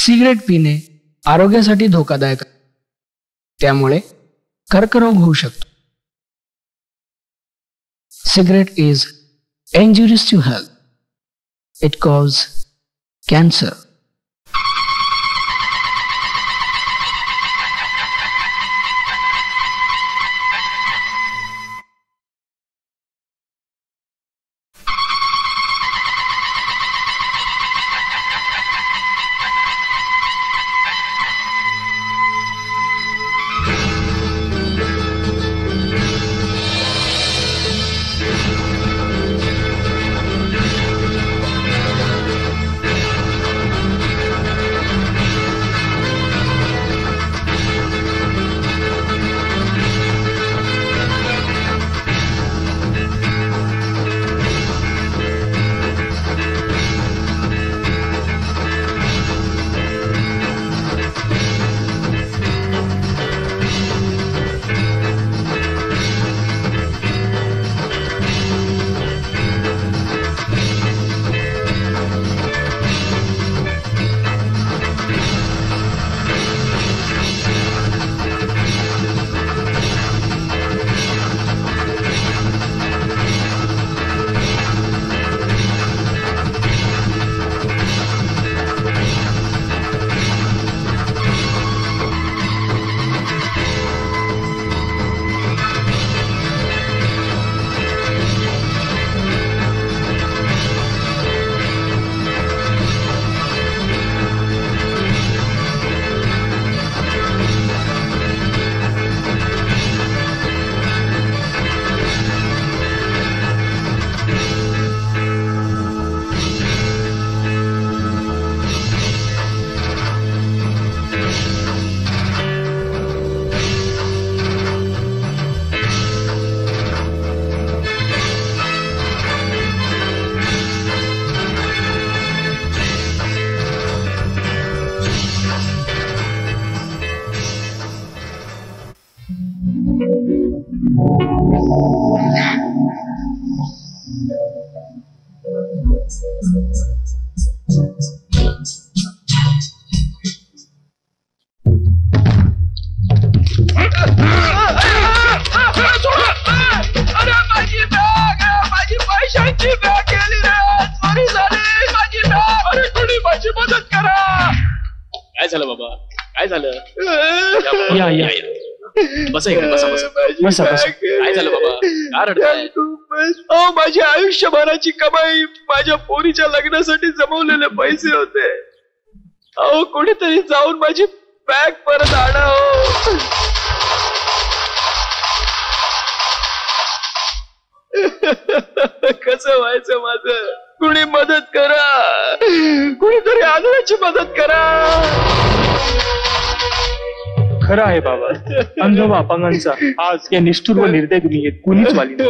Cigarette पिणे आरोग्यासाठी धोकादायक आहे, त्यामुळे कर्करोग होऊ शकतो. Cigarette is injurious to health. It causes cancer. काय झालं बाबा? का रडताय? माझी आयुष्यभराची कमाई माझ्या पोरीच्या लग्नासाठी जमवलेले पैसे होते. अहो कोणीतरी जाऊन माझी बॅग परत आणा. कसं व्हायचं माझं? कुणी मदत करा, कुणीतरी आदराची मदत करा. खरं आहे बाबा, अंधवा अपंगांचा आज या निष्ठुर व निर्दय दुनियेत कुणीच वाली नाही.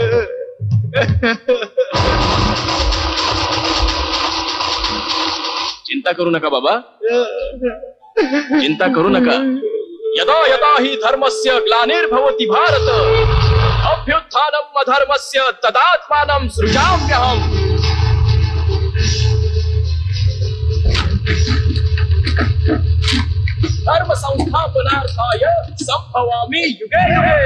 चिंता करू नका बाबा, चिंता करू नका. यदा यदा हि धर्मस्य ग्लानिर्भवति भारत अभ्युत्थानम् अधर्मस्य तदात्मानं सृजाम्यहम्. धर्म संस्थापनार्थाय संभवामि युगे युगे.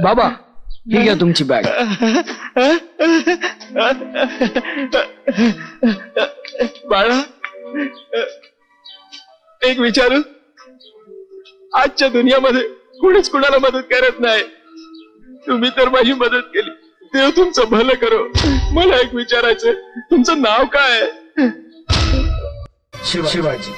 बाबा ही घ्या तुमची बॅग. बाळा, एक विचारू, आजच्या दुनियामध्ये कोणीच कुणाला मदत करत नाही. तुम्ही तर माझी मदत केली, देव तुमचं भलं करो. मला एक विचारायचं, तुमचं नाव काय आहे? Shivaji.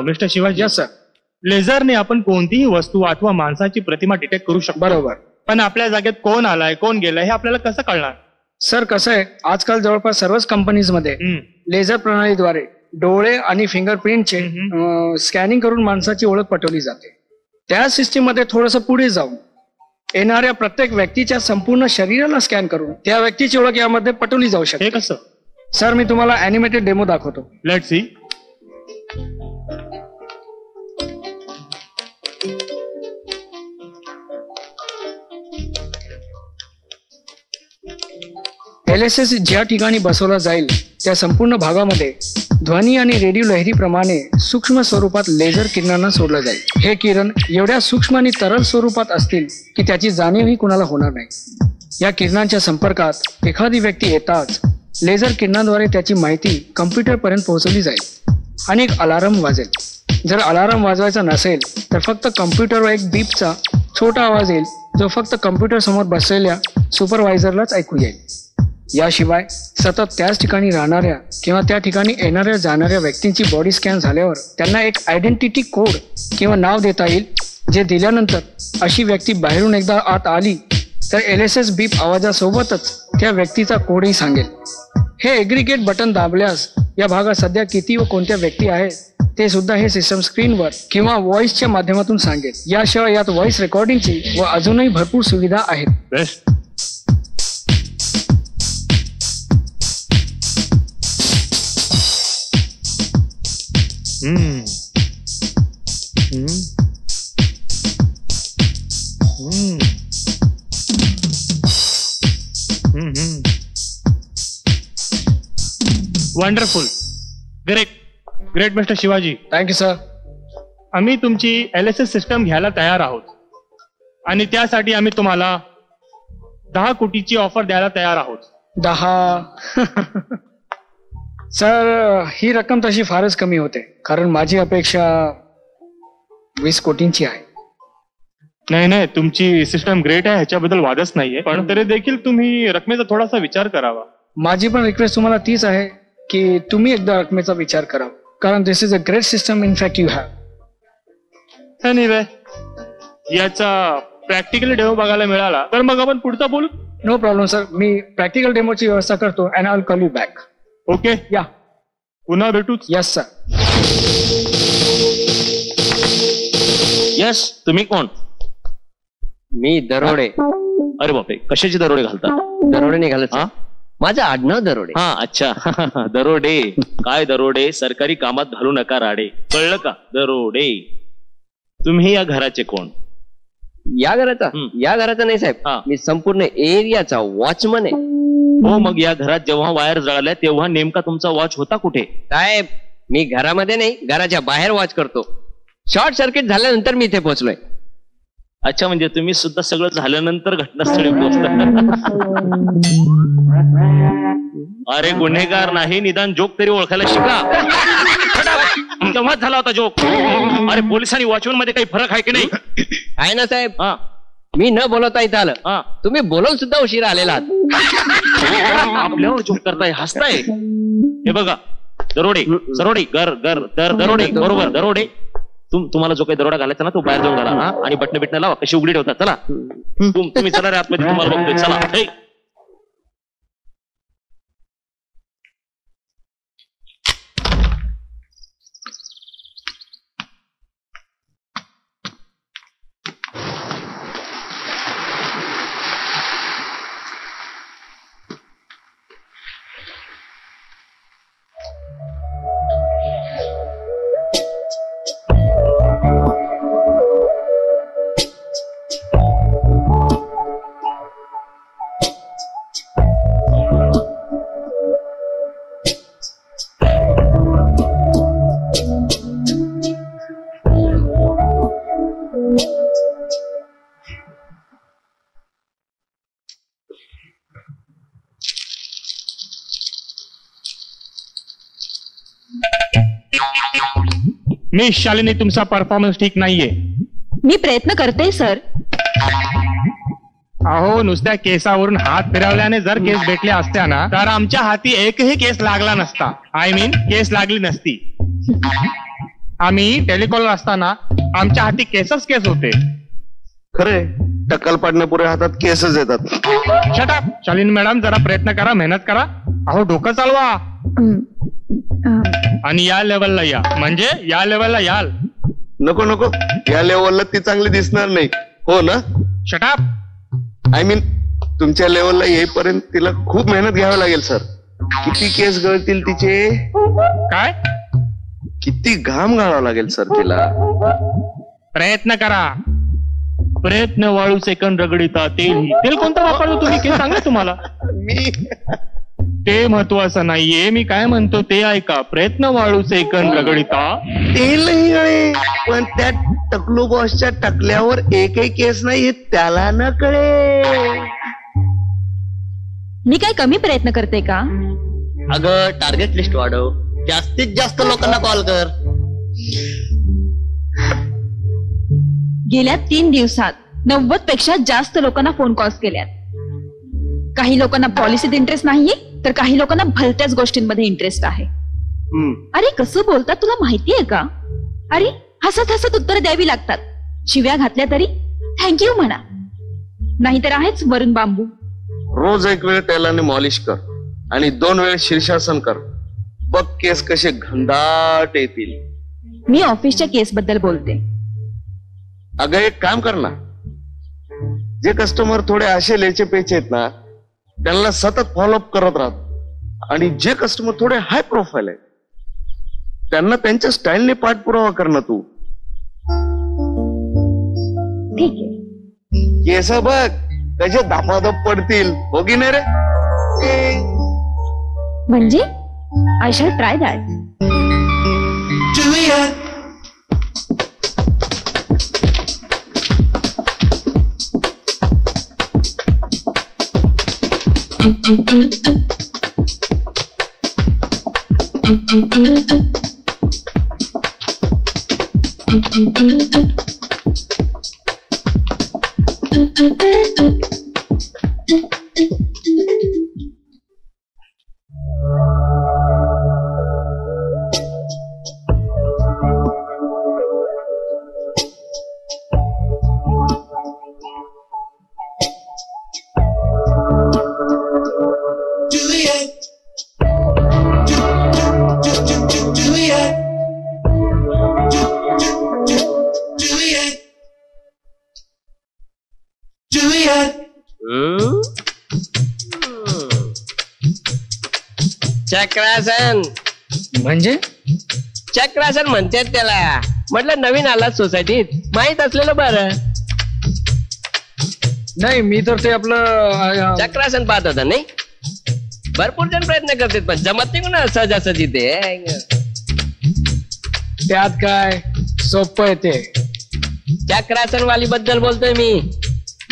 Mister Shivaji, yes sir. लेझरने आपण कोणतीही वस्तू अथवा माणसाची प्रतिमा डिटेक्ट करू शकतो. बरोबर. पण आपल्या जागेत कोण आलाय कोण गेलाय हे आपल्याला कसं कळणार? सर कसं आहे, आजकाल जवळपास सर्वच कंपनीजमध्ये लेझर प्रणालीद्वारे डोळे आणि फिंगरप्रिंटचे स्कॅनिंग करून माणसाची ओळख पटवली जाते. त्या सिस्टीम मध्ये थोडंसं पुढे जाऊन येणाऱ्या प्रत्येक व्यक्तीच्या संपूर्ण शरीराला स्कॅन करून त्या व्यक्तीची ओळख यामध्ये पटवली जाऊ शकते. हे कसं? सर, मी तुम्हाला अॅनिमेटेड डेमो दाखवतो. Let see. LSS ज्या ठिकाणी बसवला जाईल त्या संपूर्ण भागामध्ये ध्वनी आणि रेडिओ लहरीप्रमाणे सूक्ष्म स्वरूपात लेझर किरणांना सोडलं जाईल. हे किरण एवढ्या सूक्ष्म आणि तरल स्वरूपात असतील की त्याची जाणीवही कुणाला होणार नाही. या किरणांच्या संपर्कात एखादी व्यक्ती येताच लेझर किरणांद्वारे त्याची माहिती कम्प्युटरपर्यंत पोहोचवली जाईल आणि एक अलार्म वाजेल. जर अलार्म वाजवायचा नसेल तर फक्त कम्प्युटरवर एक बीपचा छोटा आवाज येईल जो फक्त कम्प्युटर समोर बसलेल्या सुपरवायझरलाच ऐकू येईल. याशिवाय सतत त्याच ठिकाणी राहणाऱ्या किंवा त्या ठिकाणी येणाऱ्या जाणाऱ्या व्यक्तींची बॉडी स्कॅन झाल्यावर त्यांना एक आयडेंटिटी कोड किंवा नाव देता येईल, जे दिल्यानंतर अशी व्यक्ती बाहेरून एकदा आत आली तर LSS बीप आवाजासोबतच त्या व्यक्तीचा कोडही सांगेल. हे एग्रिगेट बटन दाबल्यास या भागात सध्या किती व कोणत्या व्यक्ती आहेत ते सुद्धा हे सिस्टम स्क्रीनवर किंवा व्हॉइसच्या माध्यमातून सांगेल. याशिवाय यात व्हॉइस रेकॉर्डिंगची व अजूनही भरपूर सुविधा आहेत. Best. Wonderful. Great great mister Shivaji. Thank you sir. आम्ही तुमची LSS सिस्टम घ्यायला तयार आहोत आणि त्यासाठी आम्ही तुम्हाला 10 कोटीची ऑफर द्यायला तयार आहोत. 10? सर, ही रक्कम तशी फारच कमी होते, कारण माझी अपेक्षा 20 कोटींची आहे. नाही नाही, तुमची सिस्टम ग्रेट आहे, ह्याच्याबद्दल वादच नाहीये, पण तरी देखील तुम्ही रकमेचा थोडासा विचार करावा. माझी पण रिक्वेस्ट तुम्हाला तीच आहे की तुम्ही एकदा रकमेचा विचार करा, कारण this is a great system in fact you have. Anyway, याचा प्रॅक्टिकल डेमो बघायला मिळाला तर मग आपण पुढचा बोलू. नो प्रॉब्लेम सर, मी प्रॅक्टिकल डेमोची व्यवस्था करतो and I will call you back. Okay, yeah. पुन्हा भेटूच. Yes sir. यस, तुम्ही कोण? मी दरोडे. अरे बापरे, कशाचे दरोडे घालतात? दरोडे निघालच. माझं आडनाव दरोडे. हा, अच्छा. दरोडे. काय दरोडे? सरकारी कामात घालू नका राडे, कळलं का? दरोडे. तुम्ही या घराचे कोण? या घराचा नाही साहेब, मी संपूर्ण एरियाचा वॉचमन आहे. हो, मग या घरात जेव्हा वायर जळाल्या तेव्हा नेमका तुमचा वॉच होता कुठे? साहेब, मी घरामध्ये नाही, घराच्या बाहेर वॉच करतो. शॉर्ट सर्किट झाल्यानंतर मी इथे पोहोचलोय. अच्छा, म्हणजे तुम्ही सुद्धा सगळं झाल्यानंतर घटनास्थळी पोहोचता. अरे गुन्हेगार नाही, निदान जोक तरी ओळखायला शिका. तेव्हाच झाला होता जोक. अरे, पोलीस आणि वॉचमन मध्ये काही फरक आहे की नाही? आहे ना साहेब. मी न बोलवता इथं आलं, तुम्ही बोलवून सुद्धा उशिरा आलेला आहात. आपल्यावर जोक करताय, हसताय. हे बघा, दरोडे दरोडे दरोडे, बरोबर, दरोडे. तुम्हाला जो काही दरोडा घालायचा ना तो बाहेर जाऊन घाला, आणि बटन बिटन लावा, कशी उघडी ठेवतात. चला तुम्ही चला रे आतमध्ये, तुम्हाला बघतोय. चला. मिस शालिनी, तुमचा परफॉर्मन्स ठीक नाहीये. मी प्रयत्न करते सर. अहो, नुसत्या केसावरून हात फिरवल्याने जर केस भेटल्या असत्या ना तर आमच्या हाती एकही केस लागला नसता. आय मीन, केस लागली नसती. आम्ही टेलिकॉलर असताना आमच्या हाती केसच केस होते. खरे, टक्कल पाडण्यापुढे हातात केसच येतात. Shut up. शालिनी मॅडम, जरा प्रयत्न करा, मेहनत करा. अहो, डोकं चालवा आणि या लेवलला या, म्हणजे या लेवलला याल. नको नको, या लेवलला ती चांगली दिसणार नाही, हो ना? Shut up. आय मीन तुमच्या लेवलला येईपर्यंत तिला खूप मेहनत घ्यावी लागेल सर. किती केस गळतील तिचे, काय किती घाम गाळावा लागेल सर तिला. प्रयत्न करा. प्रयत्न वाळू सेकंद रगडिता तेल कोणतं वापरतो तुम्ही ते सांगा तुम्हाला. मी ते महत्वाचं नाहीये, मी काय म्हणतो ते ऐका. प्रयत्न वाळू सेकंद रगडिता तेलही गळे, पण त्या टकलू बॉसच्या टकल्यावर एकही केस नाही हे त्याला न कळे. मी काय कमी प्रयत्न करते का? अगं टार्गेट लिस्ट वाढव, जास्तीत जास्त लोकांना कॉल कर. गेल्या 3 दिवसात 90 पेक्षा जास्त लोकांना फोन कॉल्स केल्यात. काही लोकांना पॉलिसीत इंटरेस्ट नाहीये, तर काही लोकांना भलत्याच गोष्टींमध्ये इंटरेस्ट आहे. अरे कसं बोलतात तुला माहितीये का? अरे हसत हसत उत्तर द्यावी लागतात. शिव्या घातल्या तरी थँक्यू म्हणा, नाहीतर आहेच वरून बांबू. रोज एक वेळ तेलाने मॉलिश कर आणि 2 वेळ शीर्षासन कर. बघ केस कसे घनदाट येतील. मी ऑफिसच्या केस बद्दल बोलते. अगं एक काम कर ना, जे कस्टमर थोडे असे लेचे पेचे आहेत ना त्यांना सतत फॉलोअप करत राहत, आणि जे कस्टमर थोडे हाय प्रोफाईल आहेत त्यांना त्यांच्या स्टाईलने पाठपुरावा कर ना तू. ठीक आहे. केस बघ कसे धापाधप पडतील, हो की नाही रे? म्हणजे आय शॅल ट्राय दॅट. चक्रासन म्हणजे चक्रासन म्हणतात त्याला. म्हटलं नवीन आलात सोसायटीत, माहित असलेलं बरं. नाही, मी तर ते आपलं चक्रासन पाहत होता नाही. भरपूर जण प्रयत्न करतात पण जमत नाही ना सहजासहजी ते. त्यात काय सोपं आहे ते. चक्रासन वाली बद्दल बोलतोय मी.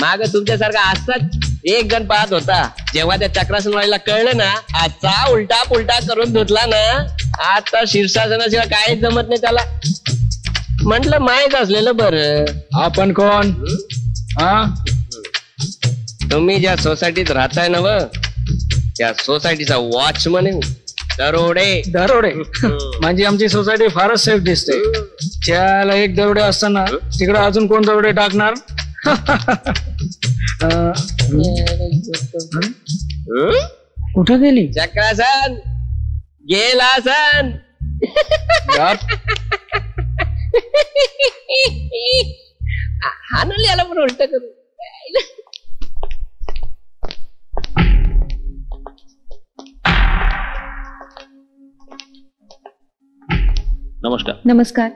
माग तुमच्यासारखा असंच एक जण पाहत होता. जेव्हा त्या चक्रासन वालीला कळलं ना, आजचा उलटा पुलटा करून धुतला ना, आता शीर्षासनाशिवाय काहीच जमत नाही त्याला. म्हटलं माहित असलेलं बरं. आपण कोण? हा, तुम्ही ज्या सोसायटीत राहताय ना, त्या सोसायटीचा वॉचमन आहे. दरोडे दरोडे म्हणजे आमची सोसायटी फारच सेफ दिसते. त्याला एक दरोडे असताना तिकडे अजून कोण दरोडे टाकणार? कुठं गेली चक्रासन? गेला सन. हानल याला पण उलट करू. नमस्कार. नमस्कार.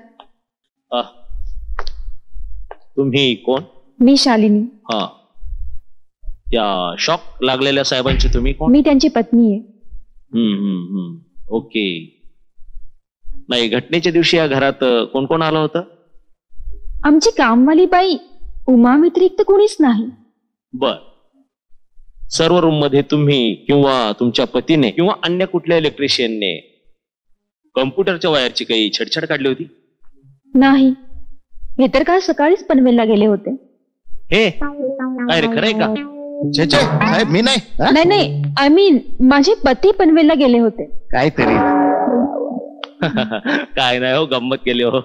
तुम्ही कोण? मी शालिनी. हा, त्या शॉक लागलेल्या साहेबांची तुम्ही कोण? मी त्यांची पत्नी आहे. ओके. नाही, घटनेच्या दिवशी या घरात कोण कोण आलं होतं? आमची कामवाली बाई उमा व्यतिरिक्त कोणीच नाही. बर. सर्व रूम मध्ये तुम्ही किंवा तुमच्या पतीने किंवा अन्य कुठल्या इलेक्ट्रिशियनने कम्प्युटरच्या वायरची काही छेडछाड काढली होती? नाही. हे तर काल सकाळीच पनवेलला गेले होते. हे काय रे, खरंय का? साहेब मी नाही. नाही नाही, आय मीन माझे पती पनवेलला गेले होते. काहीतरी काय नाही हो, गंमत केली हो.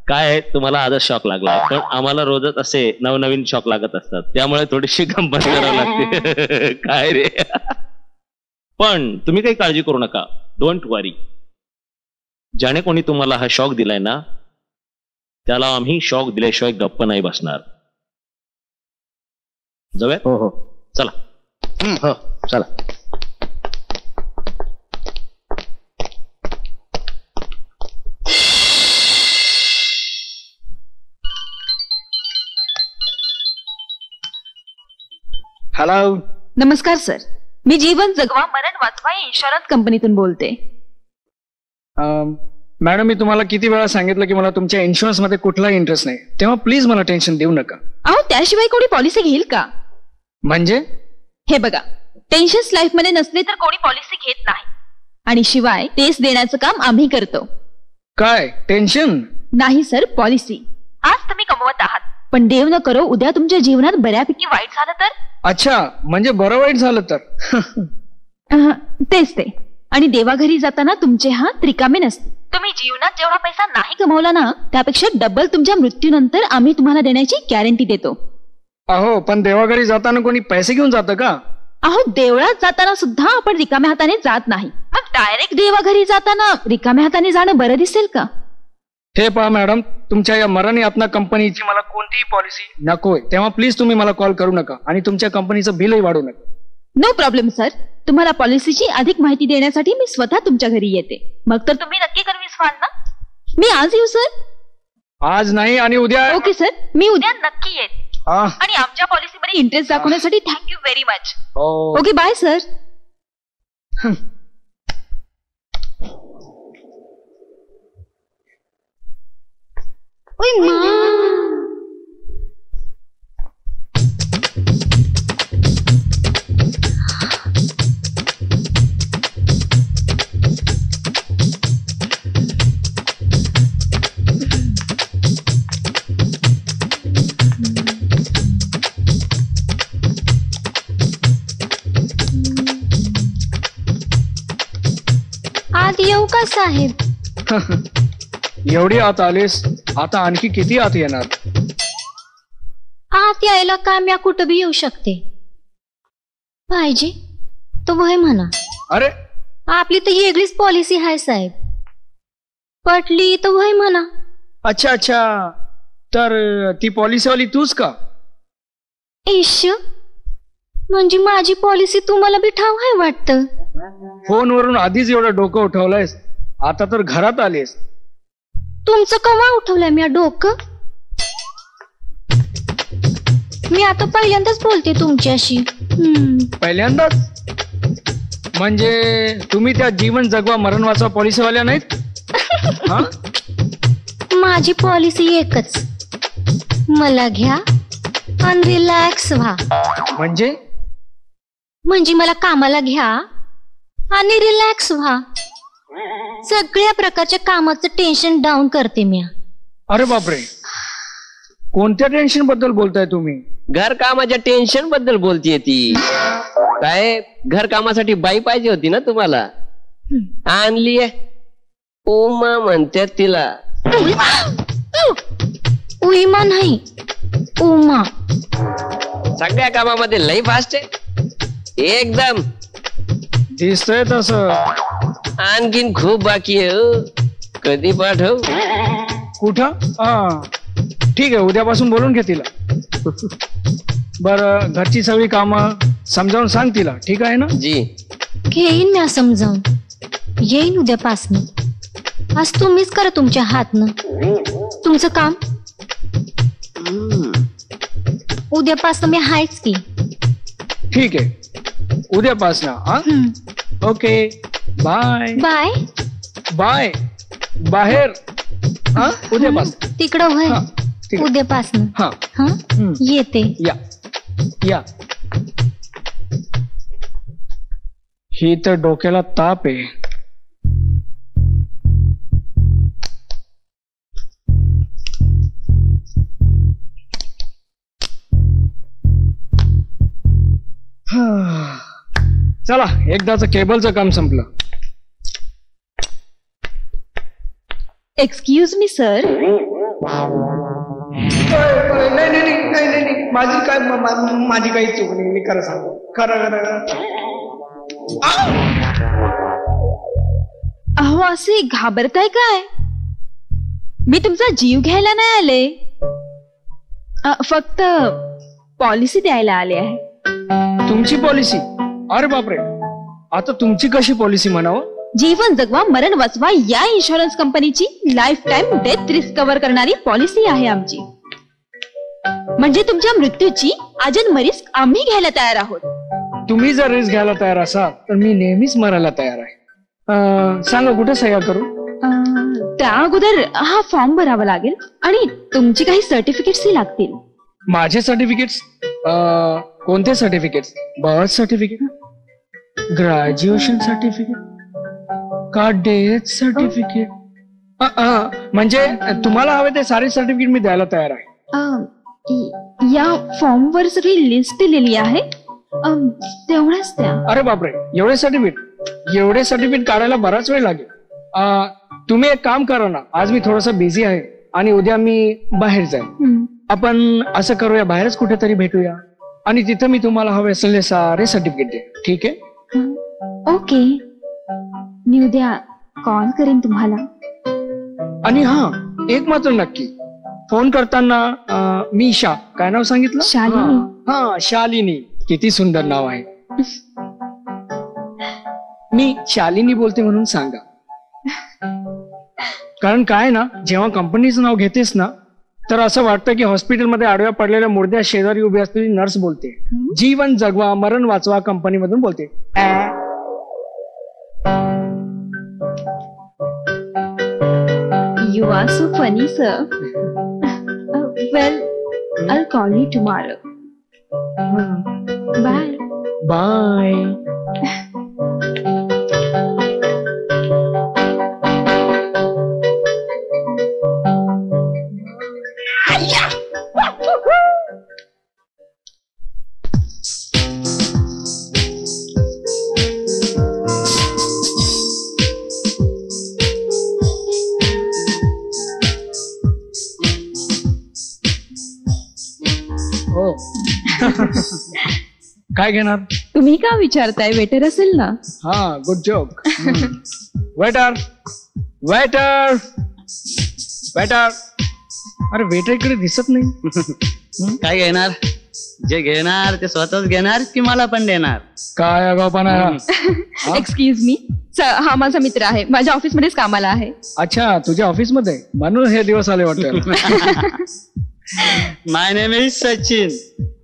काय आहे, तुम्हाला आजच शॉक लागला, पण आम्हाला रोजच असे नवनवीन शॉक लागत असतात, त्यामुळे थोडीशी गंमत करावी लागते. काय रे. पण तुम्ही काही काळजी करू नका. डोंट वरी. ज्याने कोणी तुम्हाला हा शॉक दिलाय ना, त्याला आम्ही शॉक दिल्याशिवाय गप्प नाही बसणार. जाऊया. हो हो चला. हो चला. हॅलो. नमस्कार सर, मी जीवन जगवा मरण वाचवा या इन्शुरन्स कंपनीतून बोलते. मॅडम, मी तुम्हाला किती वेळा सांगितलं की मला तुमच्या इन्शुरन्स मध्ये कुठलाही इंटरेस्ट नाही, तेव्हा प्लीज मला टेन्शन देऊ नका. अहो, त्याशिवाय कोणी पॉलिसी घेईल का? म्हणजे हे बघा, टेन्शन्स लाईफ मध्ये नसले तर कोणी पॉलिसी घेत नाही, आणि शिवाय तेच देण्याचं काम आम्ही करतो. काय टेन्शन? नाही सर, पॉलिसी. आज तुम्ही कमवत आहात, पण देव न करो उद्या तुमच्या जीवनात बऱ्यापैकी वाईट झालं तर? अच्छा, म्हणजे बरं वाईट झालं तर? तेच ते. आणि देवाघरी जाताना तुमचे हात रिकामे नसते. तुम्ही जीवनात जेवढा पैसा नाही कमवला ना, त्यापेक्षा डबल तुमच्या मृत्यूनंतर आम्ही तुम्हाला देण्याची गॅरंटी देतो. अहो, पण देवाघरी जाताना कोणी पैसे घेऊन जातं का? अहो, देवळात जाताना सुद्धा आपण रिकाम्या हाताने जात नाही, मग डायरेक्ट देवाघरी जाताना रिकाम्या हाताने जाणं बरं दिसेल का? हे पहा मॅडम, तुमच्या या मरण यातना कंपनीची मला कोणतीही पॉलिसी नकोय, तेव्हा प्लीज तुम्ही मला कॉल करू नका आणि तुमच्या कंपनीचं बिलही वाढू नका. नो प्रॉब्लेम सर, तुम्हाला पॉलिसीची अधिक माहिती देण्यासाठी मी स्वतः तुमच्या घरी येते. मग तर तुम्ही नक्की कन्व्हिन्स व्हाल ना? मी आज येऊ सर? आज नाही, आणि उद्या. ओके सर, मी उद्या नक्की येते. आ, आणि आमच्या पॉलिसीमध्ये इंटरेस्ट दाखवण्यासाठी thank you very much. Oh. Okay, bye sir. आत येऊ का साहेब? एवढी आत आलीस, आता आणखी किती आत येणार? आत यायला काय म्या कुठं बी येऊ शकते. पाहिजे तो वय म्हणा. अरे, आपली तर वेगळीच पॉलिसी आहे साहेब. पटली तर वय म्हणा. अच्छा अच्छा, तर ती पॉलिसीवाली तूच का? इश, म्हणजे माझी पॉलिसी तुम्हाला बी ठाव आहे वाटतं. फोनवरून आधीच एवढं डोकं उठवलंयस, आता तर घरात आलीस. तुमचं कवा उठवलंय मी डोकं? मी आता पहिल्यांदाच बोलते तुमच्याशी. पहिल्यांदाच? म्हणजे तुम्ही त्या जीवन जगवा मरण वाचवा पॉलिसीवाल्या नाहीत? हा? माझी पॉलिसी एकच, मला घ्या आणि रिलॅक्स व्हा. म्हणजे मला कामाला घ्या आणि रिलॅक्स व्हा. सगळ्या प्रकारच्या कामाचं टेन्शन डाऊन करते मी. अरे बापरे, कोणत्या टेन्शन बद्दल बोलताय तुम्ही? घर कामाच्या टेन्शन बद्दल बोलतीये ती. काय घर कामासाठी बाई पाहिजे होती ना तुम्हाला? आणलीये. उमा म्हणतात तिला. उमा नाही, उमा. सगळ्या कामामध्ये लई फास्ट आहे एकदम. दिसतंय तसं. आणखीन खूप बाकी आहे. कधी पाठव? कुठं? ठीक आहे, उद्यापासून बोलून घे तिला. बरं, घरची सगळी कामं समजावून सांग तिला, ठीक आहे ना? जी. घेईन मी समजावून. येईन उद्यापासनं. आज तुम्हीच करा तुमच्या हातनं तुमचं काम. उद्यापासनं मी हायच की. ठीक आहे, उद्यापासनं. Okay, bye bye. बाय. बाहेर. उद्यापासून तिकडं होय. ठीक आहे. उद्यापासनं. हा, येते. या या. ही तर डोक्याला ताप आहे. चला, एकदाच केबलचं काम संपलं. Excuse me sir. नाही, माझी काही चूक नाही. मी खरं सांगतो. खरं. अहो, असे घाबरताय काय? मी तुमचा जीव घ्यायला नाही आले. फक्त पॉलिसी द्यायला आले आहे. तुमची पॉलिसी? अरे बापरे, आता तुमची कशी पॉलिसी म्हणावं? जीवन जगवा मरण वाचवा या इन्शुरन्स कंपनीची life time death risk cover करणारी पॉलिसी आहे आमची. म्हणजे तुमच्या मृत्यूची आजन्म रिस्क आम्ही घ्यायला तयार आहोत. तुम्ही जर रिस्क घ्यायला तयार असाल तर मी नेहमीच मरायला तयार आहे. सांगा कुठे सह्या करू? त्या अगोदर हा फॉर्म भरावा लागेल आणि तुमची काही सर्टिफिकेट्सही लागतील. माझे सर्टिफिकेट्स? कोणते certificates? Birth certificate, graduation certificate का डेथ सर्टिफिकेट? म्हणजे तुम्हाला हवे ते सारे सर्टिफिकेट मी द्यायला तयार आहे. या फॉर्म वर सगळी लिस्ट दिलेली आहे, तेवढंच द्या. अरे बापरे, एवढे सर्टिफिकेट काढायला बराच वेळ लागेल. तुम्ही एक काम करा ना, आज मी थोडंसं बिझी आहे आणि उद्या मी बाहेर जाईन. आपण असं करूया, बाहेरच कुठेतरी भेटूया आणि तिथं मी तुम्हाला हवे असलेले सारे सर्टिफिकेट दे. ठीक आहे? ओके, मी उद्या कॉल करेन तुम्हाला. आणि हा, एक मात्र नक्की, फोन करताना मी काय नाव सांगितलं? शालिनी. हा, शालिनी. किती सुंदर नाव आहे. मी शालिनी बोलते म्हणून सांगा. कारण काय ना, जेव्हा कंपनीचं नाव घेतेस ना, तर असं वाटतं की हॉस्पिटलमध्ये आडव्या पडलेल्या मुर्द्या शेजारी उभी असलेली नर्स बोलते. जीवन जगवा मरण वाचवा कंपनीमधून बोलते. You are so funny, sir. Well, I'll call you tomorrow. Bye. Bye. काय घेणार? तुम्ही का विचारताय? वेटर असेल ना. हा, good joke. Waiter waiter waiter. अरे वेटर इकडे दिसत नाही. काय घेणार? जे घेणार ते स्वतःच घेणार की मला पण देणार? काय आगाऊपणा. एक्सक्यूज मी, हा माझा मित्र आहे, माझ्या ऑफिस मध्येच कामाला आहे. अच्छा, तुझ्या ऑफिस मध्ये? म्हणून हे दिवस आले वाटतं. माय नेम इज सचिन.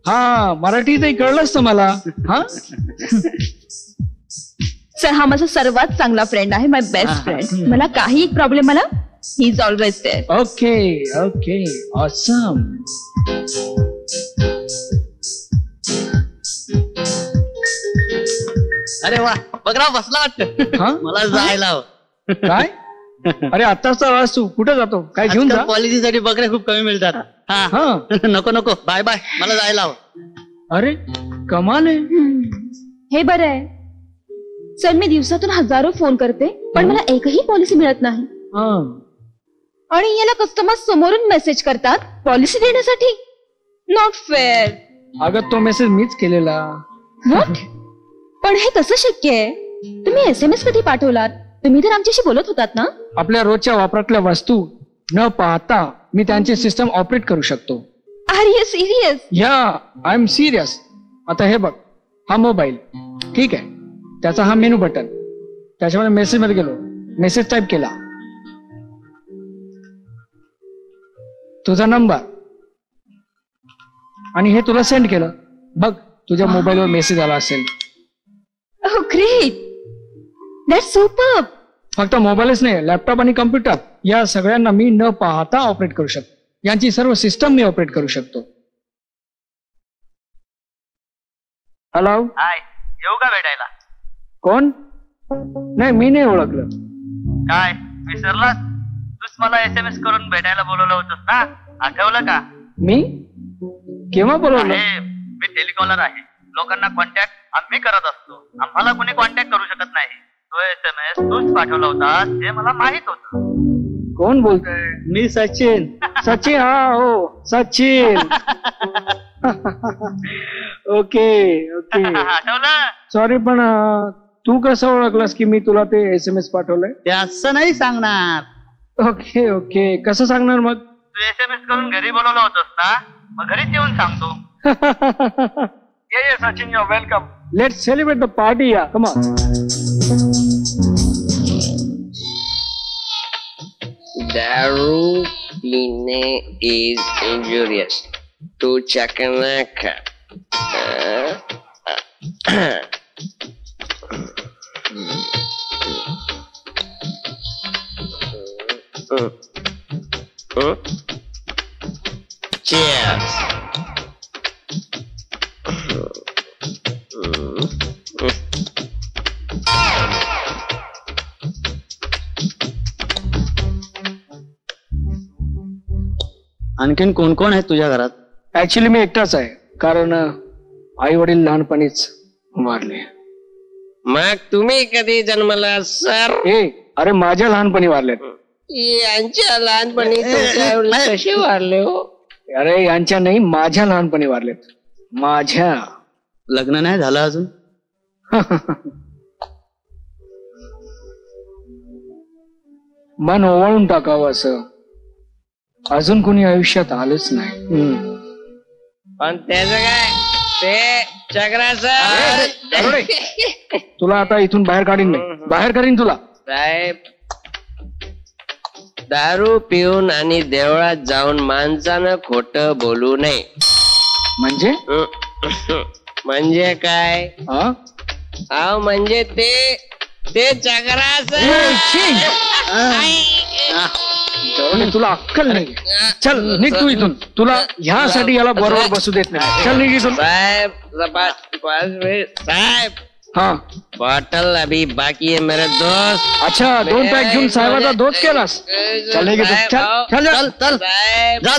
हा, मराठीतही कळलंच तर मला. हा सर, हा माझा सर्वात चांगला फ्रेंड आहे, माय बेस्ट फ्रेंड. मला काही प्रॉब्लेम आला, he is always there. Okay okay, awesome. अरे वा, बघा बसला वाटतं. मला जायला हवं. काय? अरे आत्ताच तर आज तू कुठे जातो? काय घेऊन जा. पॉलिसीसाठी बकऱ्या खूप कमी मिळतात. हा, नको नको, बाय बाय, मला जायला हवं. अरे कमाल आहे. हे बरं आहे सर, मी दिवसातून हजारो फोन करते पण मला एकही पॉलिसी मिळत नाही. आणि याला कस्टमर समोरून मेसेज करतात पॉलिसी देण्यासाठी. Not fair. अगं, तो मेसेज मीच केलेला. व्हॉट? पण हे कसं शक्य आहे? तुम्ही SMS कधी पाठवलात? तुम्ही तर आमच्याशी बोलत होतात ना. आपल्या रोजच्या वापरातल्या वस्तू न पाहता मी त्यांचे सिस्टम ऑपरेट करू शकतो. Are you serious? Yeah, I am serious. आता हे बघ, हा मोबाईल ठीक आहे, त्याचा हा मेनू बटन, त्याच्यामध्ये मेसेज मध्ये गेलो, मेसेज टाईप केला, तुझा नंबर, आणि हे तुला सेंड केलं. बघ, तुझ्या मोबाईलवर मेसेज आला असेल. Oh great, that's superb. फक्त मोबाईलच नाही, लॅपटॉप आणि कम्प्युटर या सगळ्यांना मी न पाहता ऑपरेट करू शकतो. यांची सर्व सिस्टम मी ऑपरेट करू शकतो. हॅलो, हाय, येऊ का भेटायला? कोण? नाही, मी नाही ओळखलं. काय विसरलास? तूच मला SMS करून भेटायला बोलवलं होतंस ना, आठवलं का? मी केव्हा बोलवलं? मी टेलिकॉलर आहे. लोकांना कॉन्टॅक्ट आम्ही करत असतो, आम्हाला कोणी कॉन्टॅक्ट करू शकत नाही. तो SMS तूच पाठवला होता, हे मला माहित होतं. कोण बोलतोय? मी सचिन. सचिन? हा, हो सचिन. ओके ओके, आठवलं? सॉरी, पण तू कसं ओळखलास की मी तुला ते SMS पाठवलंय? ते असं नाही सांगणार. ओके ओके, कसं सांगणार मग? तू SMS करून घरी बोलवलं होतंस ना, मग घरीच येऊन सांगतो. ये Sachin, you're welcome. Let's celebrate the party, yeah. Come on. दारू पीने is injurious to Chakanaka. Cheers. आणखीन कोण कोण आहे तुझ्या घरात? ऍक्च्युली मी एकटाच आहे, कारण आई वडील लहानपणीच वारले. मग तुम्ही कधी जन्मला सर? अरे माझ्या लहानपणी वारलेत. यांच्या लहानपणी तुमच्या आई-वडील कसे वारले हो? अरे यांच्या नाही, माझ्या लहानपणी वारलेत. माझ्या. लग्न नाही झालं अजून? मन ओवाळून टाकावं असं अजून कोणी आयुष्यात आलंच नाही. पण त्याचं काय ते चक्राचं तुला आता इथून बाहेर काढीन नाही, बाहेर काढीन तुला. साहेब, दारू पिऊन आणि देवळात जाऊन माणसानं खोटं बोलू नये. म्हणजे? म्हणजे काय? अहो म्हणजे ते चक्राचं. तुला अक्कल नाही. चल निघ तू इथून. तुला ह्यासाठी याला बरोबर बसू देत नाही. चल निघ इथून. साहेब साहेब, हाँ बॉटल अभी बाकी है मेरे दोस्त. अच्छा, 2 पॅक घेऊन साहेबाचा दोस्त केलास. चल निघ इथून. चल चल.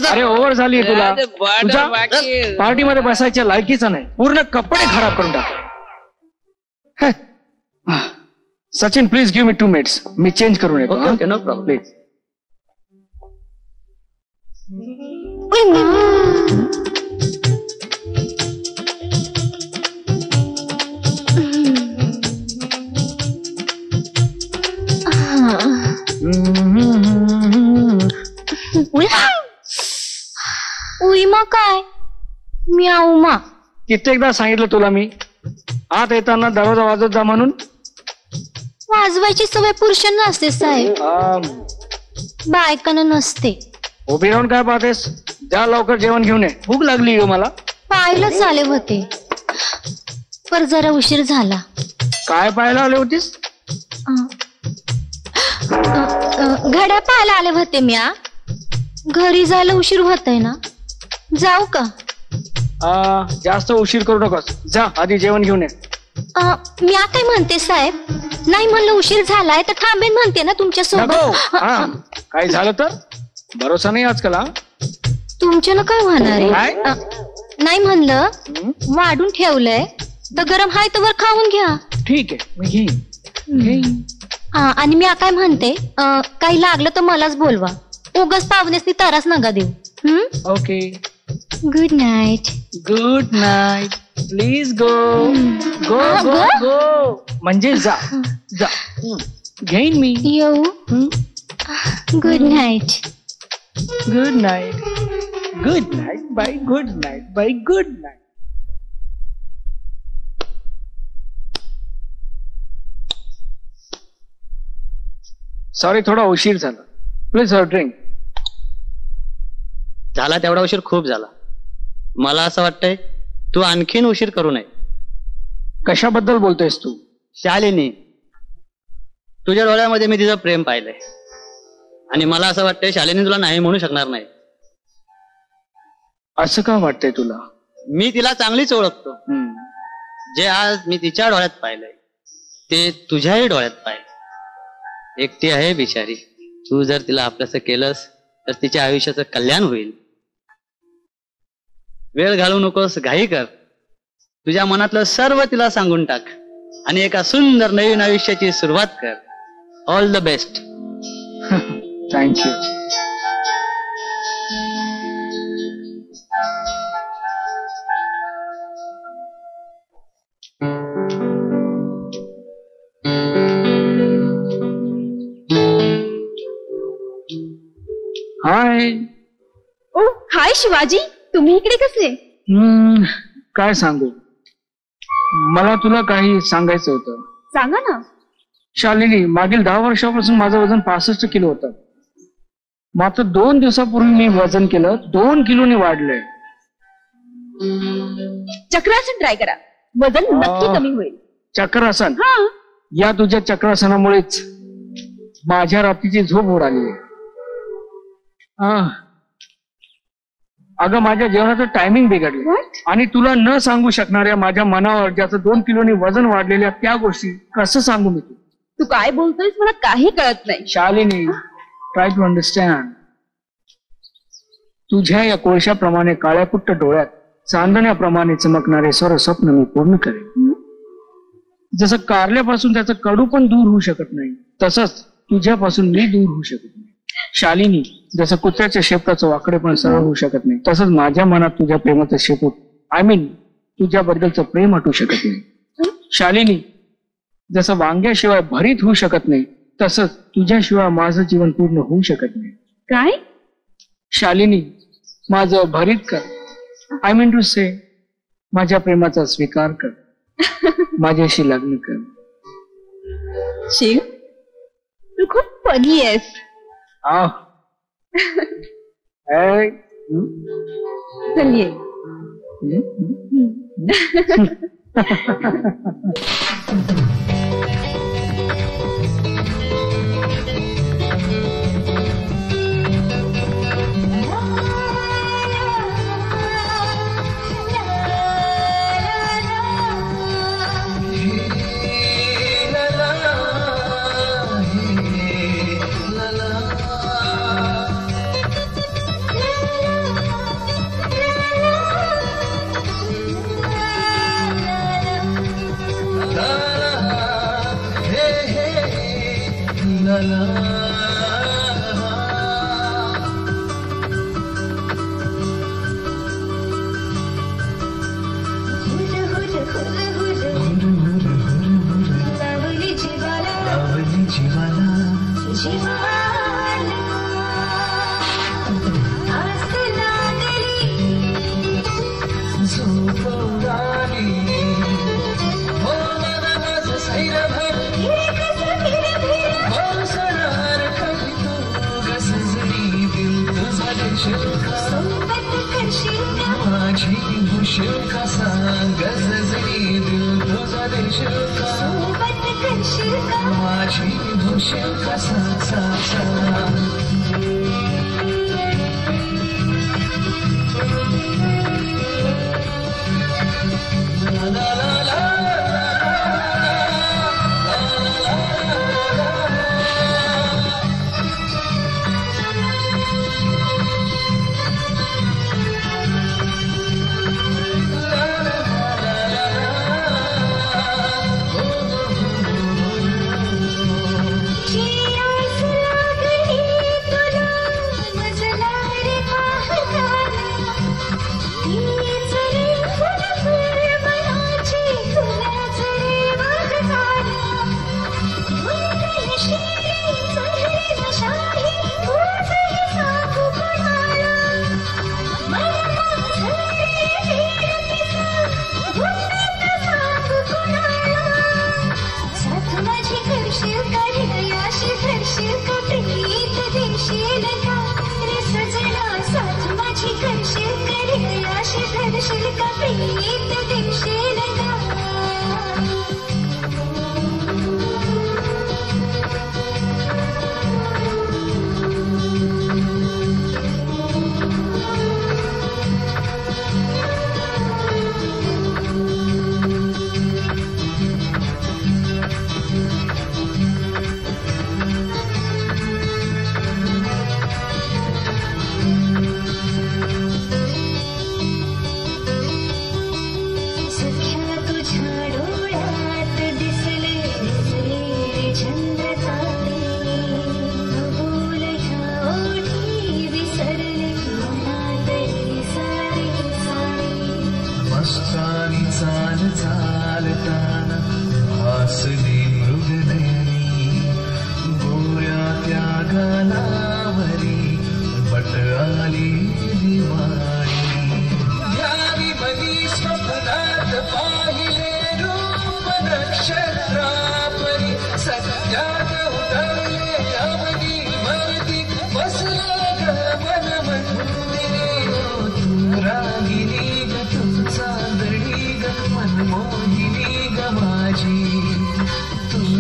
अरे ओव्हर झाली तुला. तुझ्या पार्टीमध्ये बसायच्या लायकीचा नाही, पूर्ण कपडे खराब करून टाक. Sachin please give me 2 minutes. मी चेंज करून येतो. Okay no problem. प्लीज. उईमा काय? म्याऊमा. कित्येकदा सांगितलं तुला मी, आत येताना दरवाजा वाजत जा म्हणून. वाजवायची सवय पुरुषांना असते साहेब, बायकांना नसते. उभी राहून काय पाहतेस? जा लवकर जेवण घेऊन ये, भूक लागली हो मला. पाहायलाच आले होते, पर जरा उशीर झाला. काय पाहायला आले होतीस? घड्या पाहायला आले होते. म्या घरी जायला उशीर होतय ना, जाऊ का? जास्त उशीर करू नकोस, जा आधी जेवण घेऊन ये. म्या काय म्हणते साहेब, नाही म्हणलं उशीर झालाय तर थांबेन म्हणते ना तुमच्या सोबत. काय झालं तर भरोसा नाही आजकाल. तुमच्यानं काय होणार आहे? नाही म्हणलं वाढून ठेवलंय तर गरम हाय तर वर खाऊन घ्या. ठीक आहे मी घेईन. आणि मी काय म्हणते, काही लागलं तर मलाच बोलवा, उगाच पाहुण्यासनी तारास नका देऊ. Okay. Good night. Good night. Please go go go go. म्हणजे जा जा. घेईन मी. येऊ. Good night. Good night. Good night bye. Good night bye. Good night. Sorry थोडा उशीर झाला. Please have drink. झाला तेवढा उशीर खूप झाला. मला असं वाटतंय तू आणखीन उशीर करू नये. कशाबद्दल बोलतोयस तू? शालिनी, तुझ्या डोळ्यामध्ये मी तिचं प्रेम पाहिलंय आणि मला असं वाटतंय शालिनी तुला नाही म्हणू शकणार नाही. असं का वाटतंय तुला? मी तिला चांगलीच ओळखतो. जे आज मी तिच्या डोळ्यात पाहिलंय ते तुझ्याही डोळ्यात पाहिलं. एकटी आहे बिचारी, तू जर तिला आपलंसं केलंस तर तिच्या आयुष्याचं कल्याण होईल. वेळ घालवू नकोस, घाई कर. तुझ्या मनातलं सर्व तिला सांगून टाक आणि एका सुंदर नवीन आयुष्याची सुरुवात कर. All the best. थँक्यू. हाय. ओ हाय शिवाजी, तुम्ही इकडे कसे? काय सांगू, मला तुला काही सांगायचं होतं. सांगा ना. शालिनी, मागील 10 वर्षापासून माझं वजन 65 किलो होतं. मात्र 2 दिवसापूर्वी मी वजन केलं, 2 किलोने वाढलंय. चक्रासन ट्राय करा, वजन नक्की कमी होईल. चक्रासन? या तुझ्या चक्रासनामुळेच माझ्या रात्रीची झोप उडाली. अगं, माझ्या जेवणाचं टायमिंग बिघडलं आणि तुला न सांगू शकणाऱ्या माझ्या मनावर ज्याचं 2 किलोने वजन वाढलेल्या त्या गोष्टी कसं सांगू मी? तू काय बोलतोयस मला काही कळत नाही. Shalini, try to understand. तुझ्या या कोळशाप्रमाणे काळ्याकुट्ट डोळ्यात चांदण्याप्रमाणे चमकणारे सर्व स्वप्न मी पूर्ण करेन. जसं कारल्यापासून त्याचं कडू पण दूर होऊ शकत नाही, तसंच तुझ्यापासून मी दूर होऊ शकत नाही. शालिनी, जसं कुत्र्याच्या शेपटाचं वाकडे पण सरळ होऊ शकत नाही, तसंच माझ्या मनात तुझ्या प्रेमाचं शेपूट, तुझ्याबद्दलचं प्रेम हटू शकत नाही. शालिनी, जसं वांग्याशिवाय भरीत होऊ शकत नाही, तसंच तुझ्याशिवाय माझं जीवन पूर्ण होऊ शकत नाही. काय? शालिनी, माझं भरीत कर. टू से माझ्या प्रेमाचा स्वीकार कर. माझ्याशी लग्न कर. शिव, तू खूप फनी आहेस. चलिए.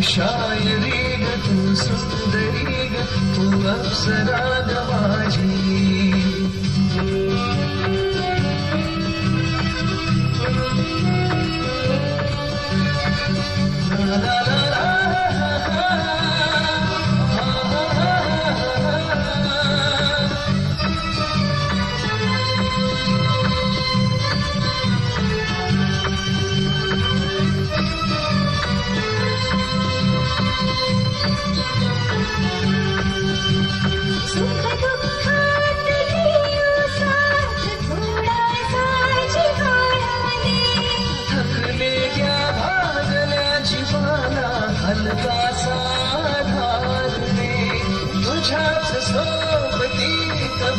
शायरी ग तू सुंदरी ग तू अप्सरा ग माझी ला ला ला ला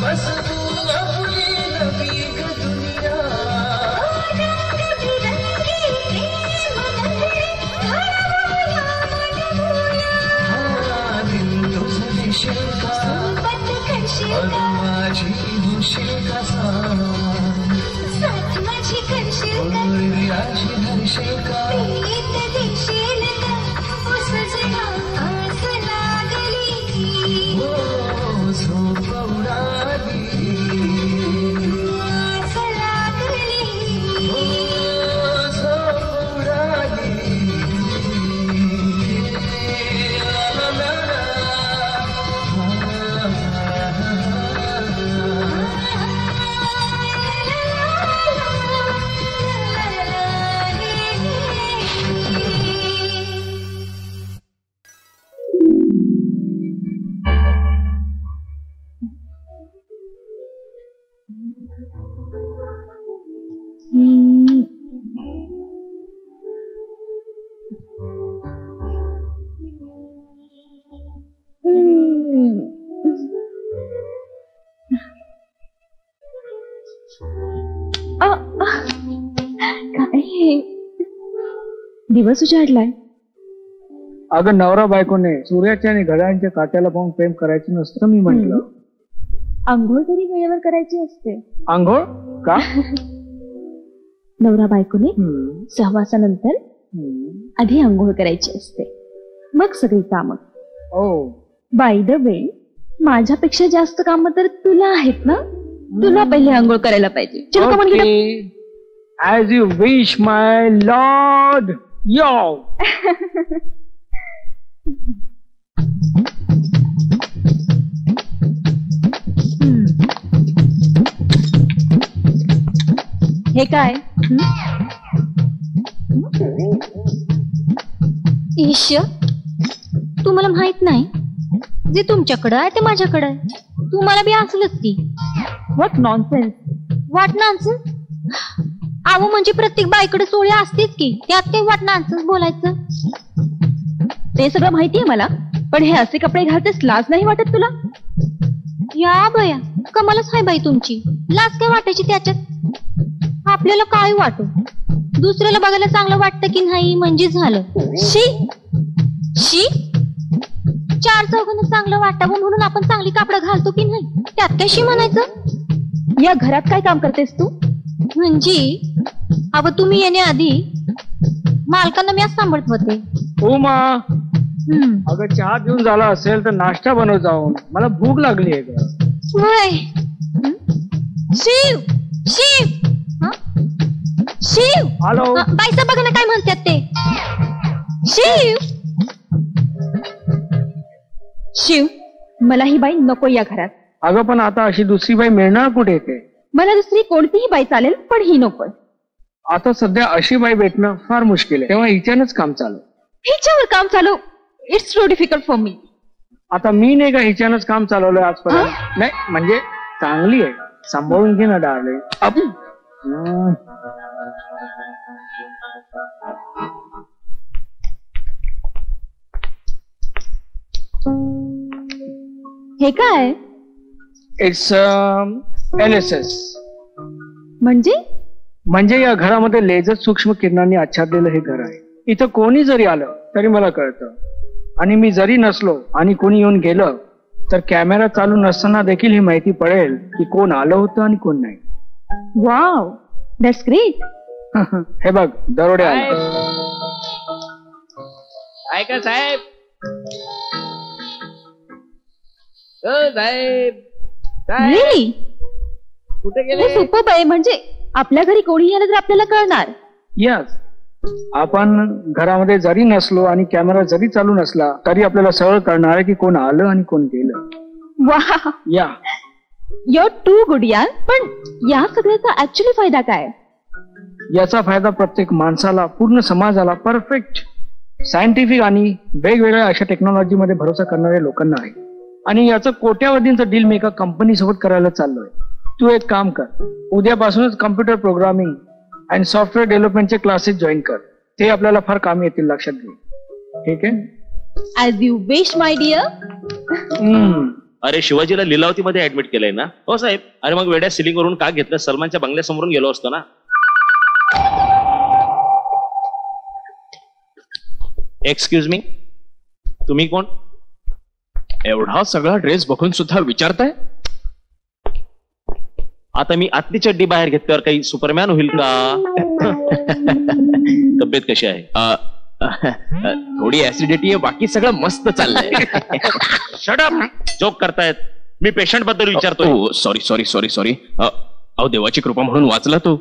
बस तू अपनी नबी ग दुनिया दिल तुझं दिशेल का माझी होशील का साथ माझी करशील का हरशील का दिशेल का सजना आस लागली झोप उडाली झोप उडाली दिवस उजाडलाय. अगं नवरा बायकोने सूर्याच्या आणि घड्याळांच्या काट्याला पाहून प्रेम करायचं नसतं मी म्हटलं. आंघोळ तरी वेळेवर करायची असते. आंघोळ का? नवरा बायकोने सहवासानंतर आधी आंघोळ करायची असते, मग सगळी कामं. बाय द वे, माझ्यापेक्षा जास्त कामं तर तुला आहेत ना. तुला पहिले आंघोळ करायला पाहिजे. As you wish my lord. यो हे काय? ईश्य, तुम्हाला माहित नाही जे तुमच्याकडं आहे ते माझ्याकडं आहे. तुम्हाला बी असलंच की. What nonsense. What nonsense? अहो म्हणजे प्रत्येक बाईकडे सोळी असतेच की, त्यात काही वाट नॉनसेन्स बोलायचं. ते सगळं माहितीये मला, पण हे असे कपडे घालतेस लाज नाही वाटत तुला? या बया, कमालच आहे बाई तुमची. लाज काय वाटायची त्याच्यात? आपल्याला काय वाटू, दुसऱ्याला बघायला चांगलं वाटतं की नाही म्हणजे झालं. शी शी, चार चौघांना चांगलं वाटावं म्हणून आपण चांगली कापडं घालतो की नाही, त्यात काय शी म्हणायचं? या घरात काय काम करतेस तू? म्हणजे अगं तुम्ही येण्याआधी मालकांना मी आज सांभाळत होते. उमा, अगं चहा देऊन झाला असेल तर नाश्ता बनव जाऊन, मला भूक लागली आहे ग. होय. शिव शिव शिव, हॅलो. बाईसा बघा ना काय म्हणतात ते. शिव शिव, मला ही बाई नको या घरात. अगं पण आता अशी दुसरी बाई मिळणार कुठे येते? मला दुसरी कोणतीही बाई चालेल, पण ही नको. आता सध्या अशी बाई भेटणं फार मुश्किल आहे, तेव्हा हिच्यानंच काम चालू. हिच्यावर काम चालू? It's so difficult for me. आता मी नाही का हिच्यानंच काम चालवलंय आजपर्यंत. नाही म्हणजे चांगली आहे, सांभाळून घे ना डार्लिंग. हे काय? It's LSS. म्हणजे या घरामध्ये लेझर सूक्ष्म किरणांनी आच्छादलेलं हे घर आहे. इथं कोणी जरी आलं तरी मला कळतं, आणि मी जरी नसलो आणि कोणी येऊन गेलं तर कॅमेरा चालू नसताना देखील ही माहिती पडेल की कोण आलं होतं आणि कोण नाही. Wow, that's great. हे बघ, दरोडे आले. ऐका साहेब, साहेब Really? कुठे हे गेले? सुपर आहे. म्हणजे आपल्या घरी कोणी आलं तर आपल्याला कळणार. यस, आपण घरामध्ये जरी नसलो आणि कॅमेरा जरी चालू नसला तरी आपल्याला सरळ कळणार आहे की कोण आलं आणि कोण गेलं. वा, या युअर टू गुड यार. पण या सगळ्याचा ऍक्च्युली फायदा काय? याचा फायदा प्रत्येक माणसाला, पूर्ण समाजाला, परफेक्ट सायंटिफिक आणि वेगवेगळ्या अशा टेक्नॉलॉजीमध्ये भरोसा करणाऱ्या लोकांना आहे. आणि याचं कोट्यावधींचं डील मी एका कंपनी सोबत करायला चाललोय. तू एक काम कर, उद्यापासूनच कम्प्युटर प्रोग्रामिंग आणि सॉफ्टवेअर डेव्हलपमेंटचे क्लासेस जॉईन कर. ते आपल्याला फार कामी येतील, लक्षात घे. ठीक आहे? As you wish my dear. अरे शिवाजीला लिलावतीमध्ये ऍडमिट केलंय ना? हो साहेब. अरे मग वेड्या सिलिंग वरून का घेतलं? सलमानच्या बंगल्यासमोरून गेलो असतो ना. एक्सक्यूज मी, तुम्ही कोण? एवढा सगळा ड्रेस बघून सुद्धा विचारताय? आता मी आतली चड्डी बाहेर घेतल्यावर काही सुपरमॅन होईल का? तब्येत कशी आहे? थोडी ऍसिडिटी आहे, बाकी सगळं मस्त चाललंय. शट अप, जोक करतायत. मी पेशंट बद्दल विचारतो. सॉरी. अहो देवाची कृपा म्हणून वाचला तो,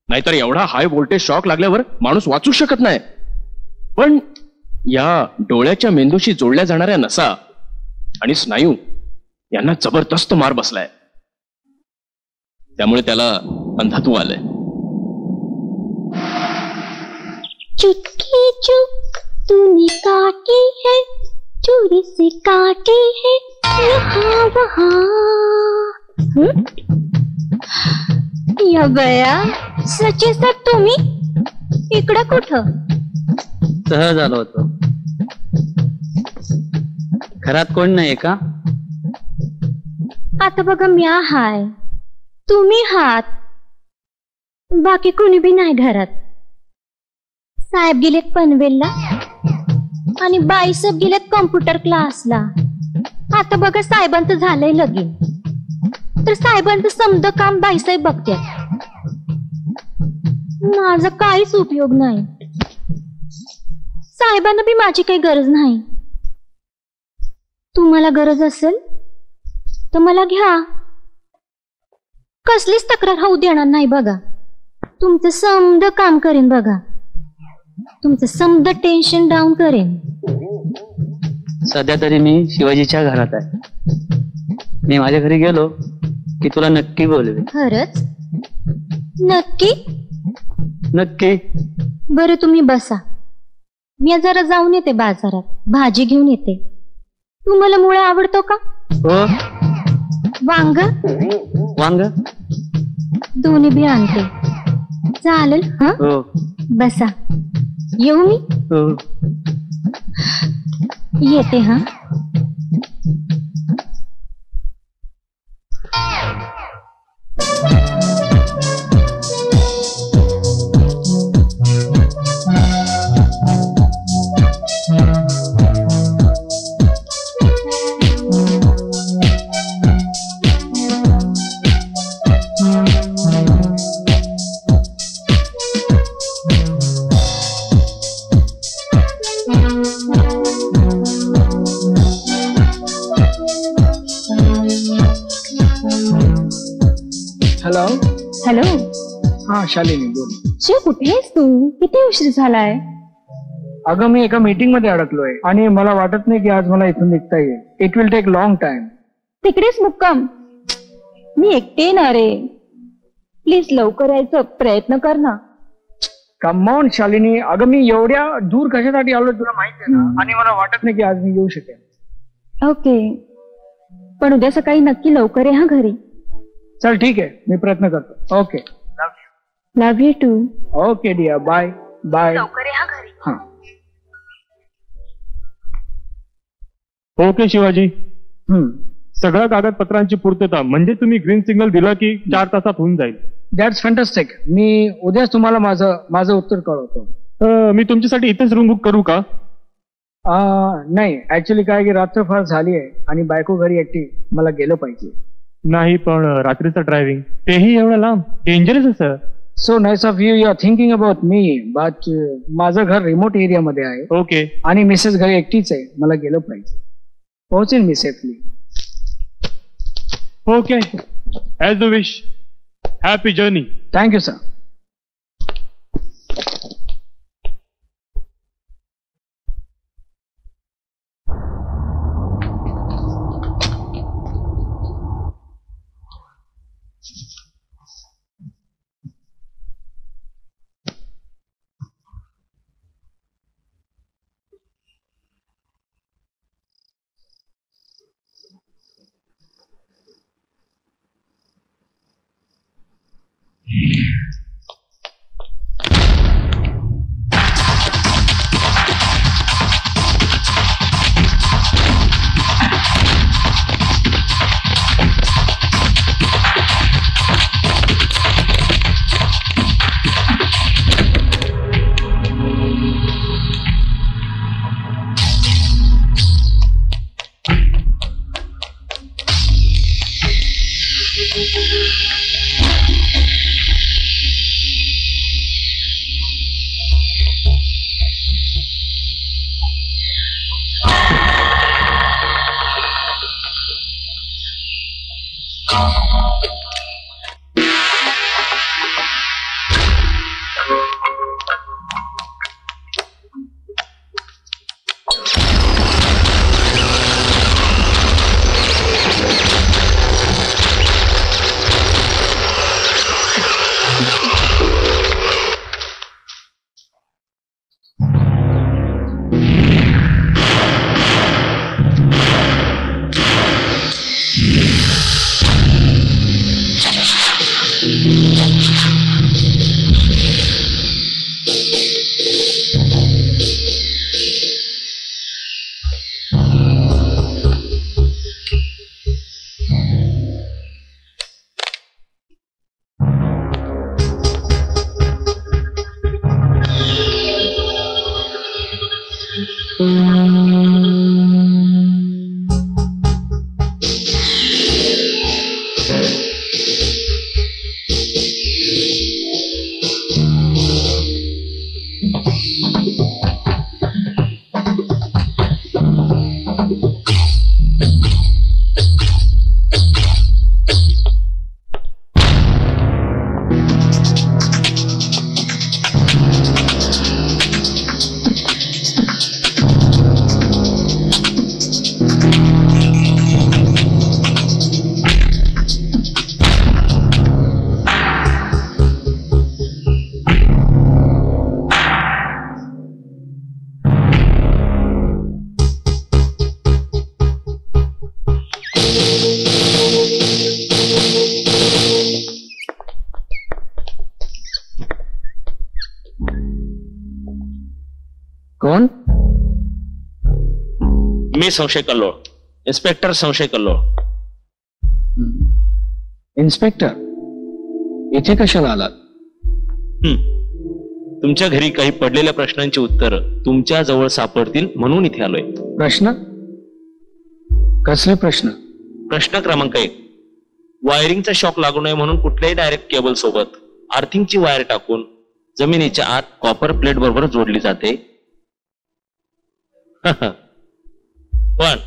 नाहीतर एवढा हाय व्होल्टेज शॉक लागल्यावर माणूस वाचू शकत नाही. पण या डोळ्याच्या मेंदूशी जोडल्या जाणाऱ्या नसा आणि स्नायू यांना जबरदस्त मार बसलाय. त्यामुळे त्याला अंधातू आलंय. चुटकी चुक तूने काटी है, चोरी से काटी है यहाँ वहाँ. या बया, सचिन सर तुम्ही इकडं कुठं? सहज आलो होतो. घरात कोण नाही का? आता बघा, मी हाय, तुम्ही हात, बाकी कोणी बी नाही घरात. साहेब गेलेत पनवेलला आणि बाईसाहेब गेलेत कॉम्प्युटर क्लासला. आता बघा, साहेबांचं झालंय लगीन, तर साहेबांचं समद काम बाईसाहेब बघतात. माझा काहीच उपयोग नाही. साहेबांना बी माझी काही गरज नाही. तुम्हाला गरज असेल तर मला घ्या, कसलीच तक्रार होऊ देणार नाही. बघा, तुमचं समद काम करेन. बघा, तुमचं समद टेन्शन डाऊन करेन. सध्या तरी मी शिवाजीच्या घरात आहे. मी माझ्या घरी गेलो की तुला नक्की बोलवेन. खरंच? नक्की? नक्की. बरं, तुम्ही बसा, मी जरा जाऊन येते बाजारात, भाजी घेऊन येते. तुम्हाला मुळा आवडतो का? हो. वांग? वांग दोन्ही बी आणते. चालेल? हा, हो. बसा. येऊ मी? हो. येते. हा. हॅलो. हॅलो. हा शालिनी बोल. शिव, कुठे आहेस तू? किती उशीर झालाय? अगं मी एका मीटिंग मध्ये अडकलोय आणि मला वाटत नाही की आज मला इथून निघता येईल. It will take long time. तिकडेच मुक्काम? मी एकटे ना रे, प्लीज लवकर यायचा प्रयत्न कर ना. कम ऑन शालिनी, अगं मी एवढ्या दूर कशासाठी आलो तुला माहिती आहे ना, आणि मला वाटत नाही की आज मी येऊ शकेन. ओके, पण उद्या सकाळी नक्की लवकर ये हा घरी. चल ठीक आहे, मी प्रयत्न करतो. Okay. Love you too. Okay dear, bye bye. लवकर ये हा घरी. हा. ओके शिवाजी, सगळ्या कागदपत्रांची पूर्तता म्हणजे तुम्ही ग्रीन सिग्नल दिला की 4 तासात होऊन जाईल. That's fantastic. मी उद्याच तुम्हाला माझं उत्तर कळवतो. मी तुमच्यासाठी इथेच रूम बुक करू का? नाही, ऍक्च्युली काय की रात्र फार झाली आहे आणि बायको घरी एकटी, मला गेलं पाहिजे. नाही, पण रात्रीचं ड्रायव्हिंग, तेही एवढं लांब, डेंजरस आहे sir. So nice of you are thinking about me but माझं घर रिमोट एरियामध्ये आहे ओके आणि मिसेस घरी एकटीच आहे. मला गेलं पाहिजे. पोहोचेन मी safely. Okay as you wish. Happy journey. Thank you sir. कोण? मी संशय कल्लोळ. इन्स्पेक्टर संशय कल्लोळ. इन्स्पेक्टर इथे कशाला आलात? तुमच्या घरी काही पडलेल्या प्रश्नांची उत्तर तुमच्या जवळ सापडतील म्हणून इथे आलोय. प्रश्न? कसले प्रश्न? प्रश्न क्रमांक 1, वायरिंगचा शॉक लागू नये म्हणून कुठल्याही डायरेक्ट केबल सोबत आर्थिंगची वायर टाकून जमिनीच्या आत कॉपर प्लेट बरोबर जोडली जाते. पण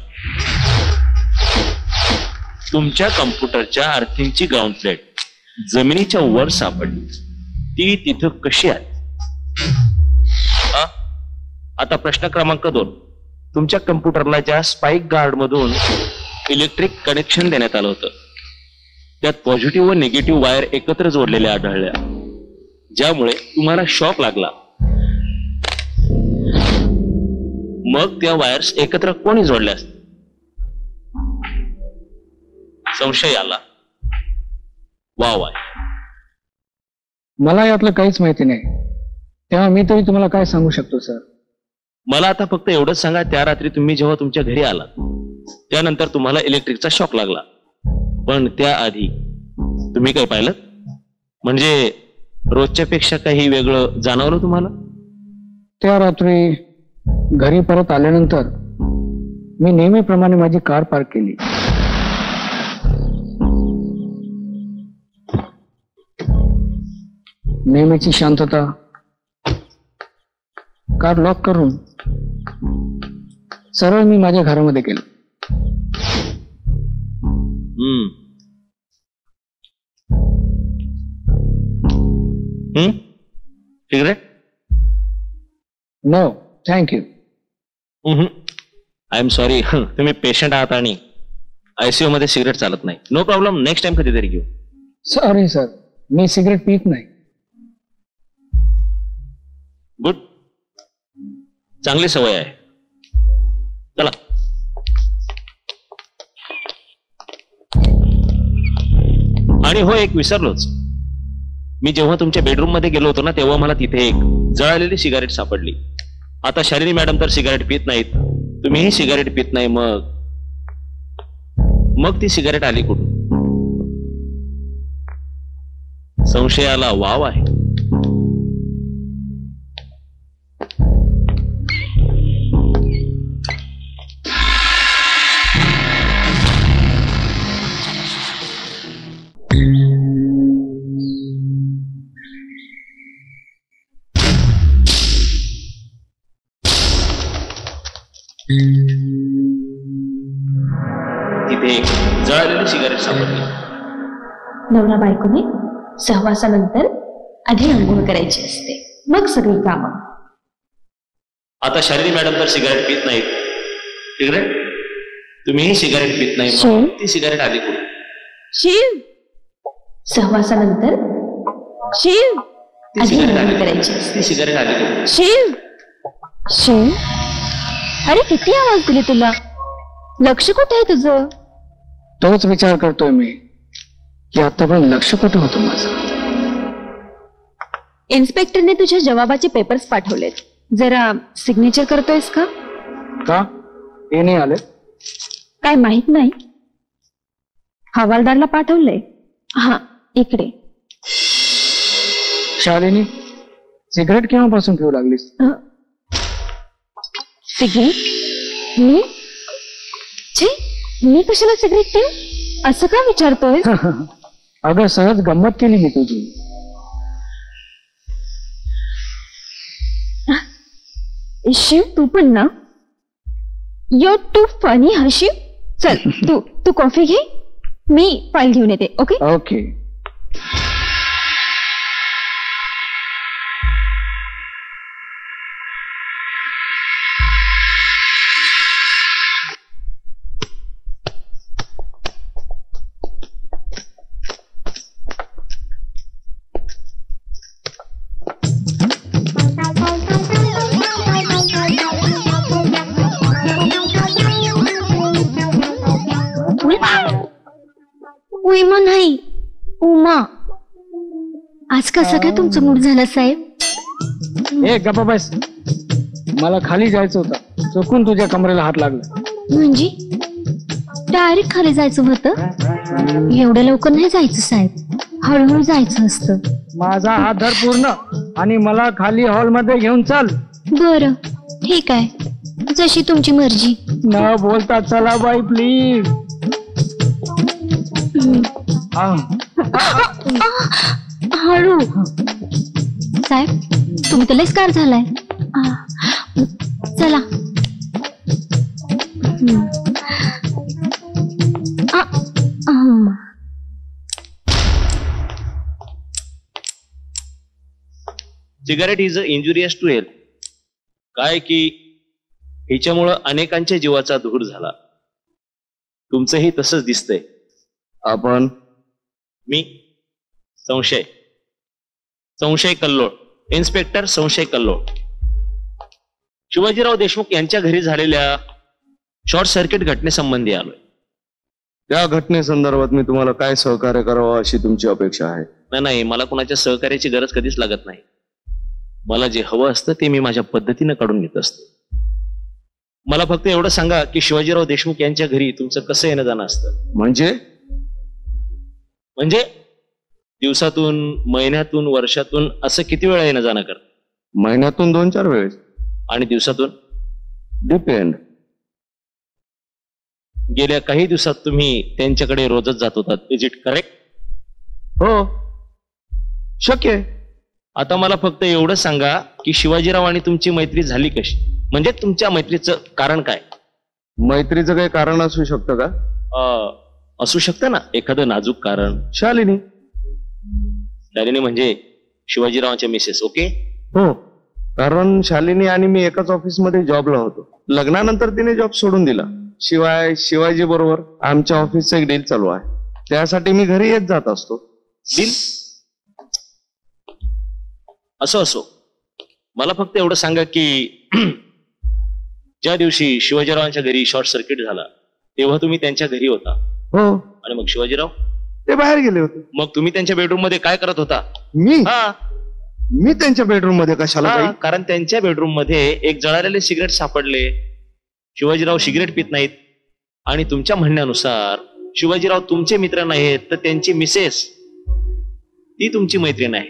तुमच्या कम्प्युटरच्या आर्थिंगची ग्राउंड प्लेट जमिनीच्या वर सापडली. ती तिथं कशी आहे? आता प्रश्न क्रमांक 2, तुमच्या कम्प्युटरला ज्या स्पाइक गार्ड मधून इलेक्ट्रिक कनेक्शन देण्यात आलं होतं त्यात पॉझिटिव्ह व निगेटिव्ह वायर एकत्र जोडलेल्या आढळल्या, ज्यामुळे तुम्हाला शॉक लागला. मग त्या वायर्स एकत्र कोणी जोडल्या असतील? संशय आला. वाव आहे. मला यातलं काहीच माहिती नाही, तेव्हा मी तरी तुम्हाला काय सांगू शकतो सर? मला आता फक्त एवढंच सांगा, त्या रात्री तुम्ही जेव्हा तुमच्या घरी आलात त्यानंतर तुम्हाला इलेक्ट्रिकचा शॉक लागला, पण त्याआधी तुम्ही काय पाहिलं? म्हणजे रोजच्या पेक्षा काही वेगळं जाणवलं तुम्हाला? त्या रात्री घरी परत आल्यानंतर मी नेहमीप्रमाणे माझी कार पार्क केली. नेहमीची शांतता, कार लॉक करून सरळ मी माझ्या घरामध्ये गेलो. Cigarette? No thank you. I am sorry, तुम्ही पेशंट आहात आणि आयसीयू मध्ये सिगरेट चालत नाही. नो प्रॉब्लेम, नेक्स्ट टाइम कधीतरी घेऊ. सॉरी सर, मी सिगरेट पित नाही. गुड, चांगली सवय आहे. चला. आणि हो, एक विसरलोच. मी जेव्हा तुमच्या बेडरूम मध्ये गेलो होतो ना, तेव्हा मला तिथे एक जळालेली सिगारेट सापडली. आता शालिनी मॅडम तर सिगारेट पित नाहीत, तुम्हीही सिगारेट पित नाही, मग ती सिगारेट आली कुठून? संशयाला वाव आहे. तिथे एक जळालेली सिगारेट सापडली. नवरा बायकोने सहवासानंतर आधी आंघोळ करायची असते, मग सगळी कामं. आता शालिनी मॅडम तर सिगारेट पित नाहीत, सिगरेट तुम्हीही सिगारेट पित नाही, शिव? ती सिगारेट आली कुठून? शिव, सहवासानंतर शिव आधी आंघोळ करायची असते. ती सिगारेट आली कुठून? शिव, शिव, अरे किती आवाज दिले तुला? लक्ष कुठे आहे तुझं? तोच विचार करतोय मी की आतापर्यंत लक्ष कुठे होतं माझं. इन्स्पेक्टरने तुझ्या जवाबाचे पेपर्स पाठवलेत, जरा सिग्नेचर करतोयस का? का हे नाही आले? काय माहित नाही, हवालदारला पाठवलंय. हा इकडे. शालिनी, सिगरेट केव्हापासून पिऊ लागलीस? सिगरेट? मी? छे, मी कशाला सिगरेट पिऊ? असं का विचारतोय? अगं सहज गंमत केली मी तुझी. शिव, तू पण ना, युअर टू फनी. हा शिव, चल तू कॉफी घे, मी फाईल घेऊन येते. Okay okay. उमा नाही, उमा. आज कसा काय तुमचं मूड झाला साहेब? ए गप्पा बस, मला खाली जायचं होतं, चुकून तुझ्या कमरेला हात लागला. म्हणजे डायरेक्ट खाली जायचं होतं? एवढ्या लवकर नाही जायचं साहेब, हळूहळू जायचं असतं. माझा हात धर पूर्ण आणि मला खाली हॉलमध्ये घेऊन चल. बरं ठीक आहे, जशी तुमची मर्जी. न बोलता चला बाई प्लीज. हळू साहेब, तुम्ही तर लयच कार झालाय. चला. Cigarette is injurious to health. काय की हिच्यामुळं अनेकांच्या जीवाचा धूर झाला. तुमचंही तसंच दिसतंय. आपण? मी संशय कल्लोळ, इन्स्पेक्टर संशय कल्लोळ. शिवाजीराव देशमुख यांच्या घरी झालेल्या शॉर्ट सर्किट घटनेसंबंधी आलोय. त्या घटनेसंदर्भात मी तुम्हाला काय सहकार्य करावं अशी तुमची अपेक्षा आहे? नाही, मला कुणाच्या सहकार्याची गरज कधीच लागत नाही. मला जे हवं असतं ते मी माझ्या पद्धतीनं काढून घेत असतो. मला फक्त एवढं सांगा की शिवाजीराव देशमुख यांच्या घरी तुमचं कसं येणं जाणं असतं? म्हणजे दिवसातून, महिन्यातून, वर्षातून असं किती वेळा येणं जाणं करत? महिन्यातून 2-4 वेळेस. आणि दिवसातून? डिपेंड. गेल्या काही दिवसात तुम्ही त्यांच्याकडे रोजच जात होतात, इज इट करेक्ट? हो, शक्य आहे. आता मला फक्त एवढं सांगा की शिवाजीराव आणि तुमची मैत्री झाली कशी, म्हणजे तुमच्या मैत्रीचं कारण काय? मैत्रीचं काही कारण असू शकतं का? असू शकतं ना एखादं नाजूक कारण. शालिनी. शालिनी म्हणजे शिवाजीरावांच्या मिसेस. ओके. हो, कारण शालिनी आणि मी एकाच ऑफिसमध्ये जॉबला होतो. लग्नानंतर तिने जॉब सोडून दिला. शिवाय शिवाजी बरोबर आमच्या ऑफिसचं एक डील चालू आहे, त्यासाठी मी घरी येत जात असतो. डील? असो, मला फक्त एवढं सांगा की ज्या दिवशी शिवाजीरावांच्या घरी शॉर्ट सर्किट झाला तेव्हा तुम्ही त्यांच्या घरी होता. हो. आणि मग शिवाजीराव? ते बाहेर गेले होते. मग तुम्ही त्यांच्या बेडरूम मध्ये काय करत होता? मी त्यांच्या बेडरूम मध्ये कशाला जाईल? कारण त्यांच्या बेडरूम मध्ये एक जळालेले सिगरेट सापडले. शिवाजीराव सिगरेट पित नाहीत आणि तुमच्या म्हणण्यानुसार शिवाजीराव तुमचे मित्र नाहीत तर त्यांची मिसेस ती तुमची मैत्रीण आहे.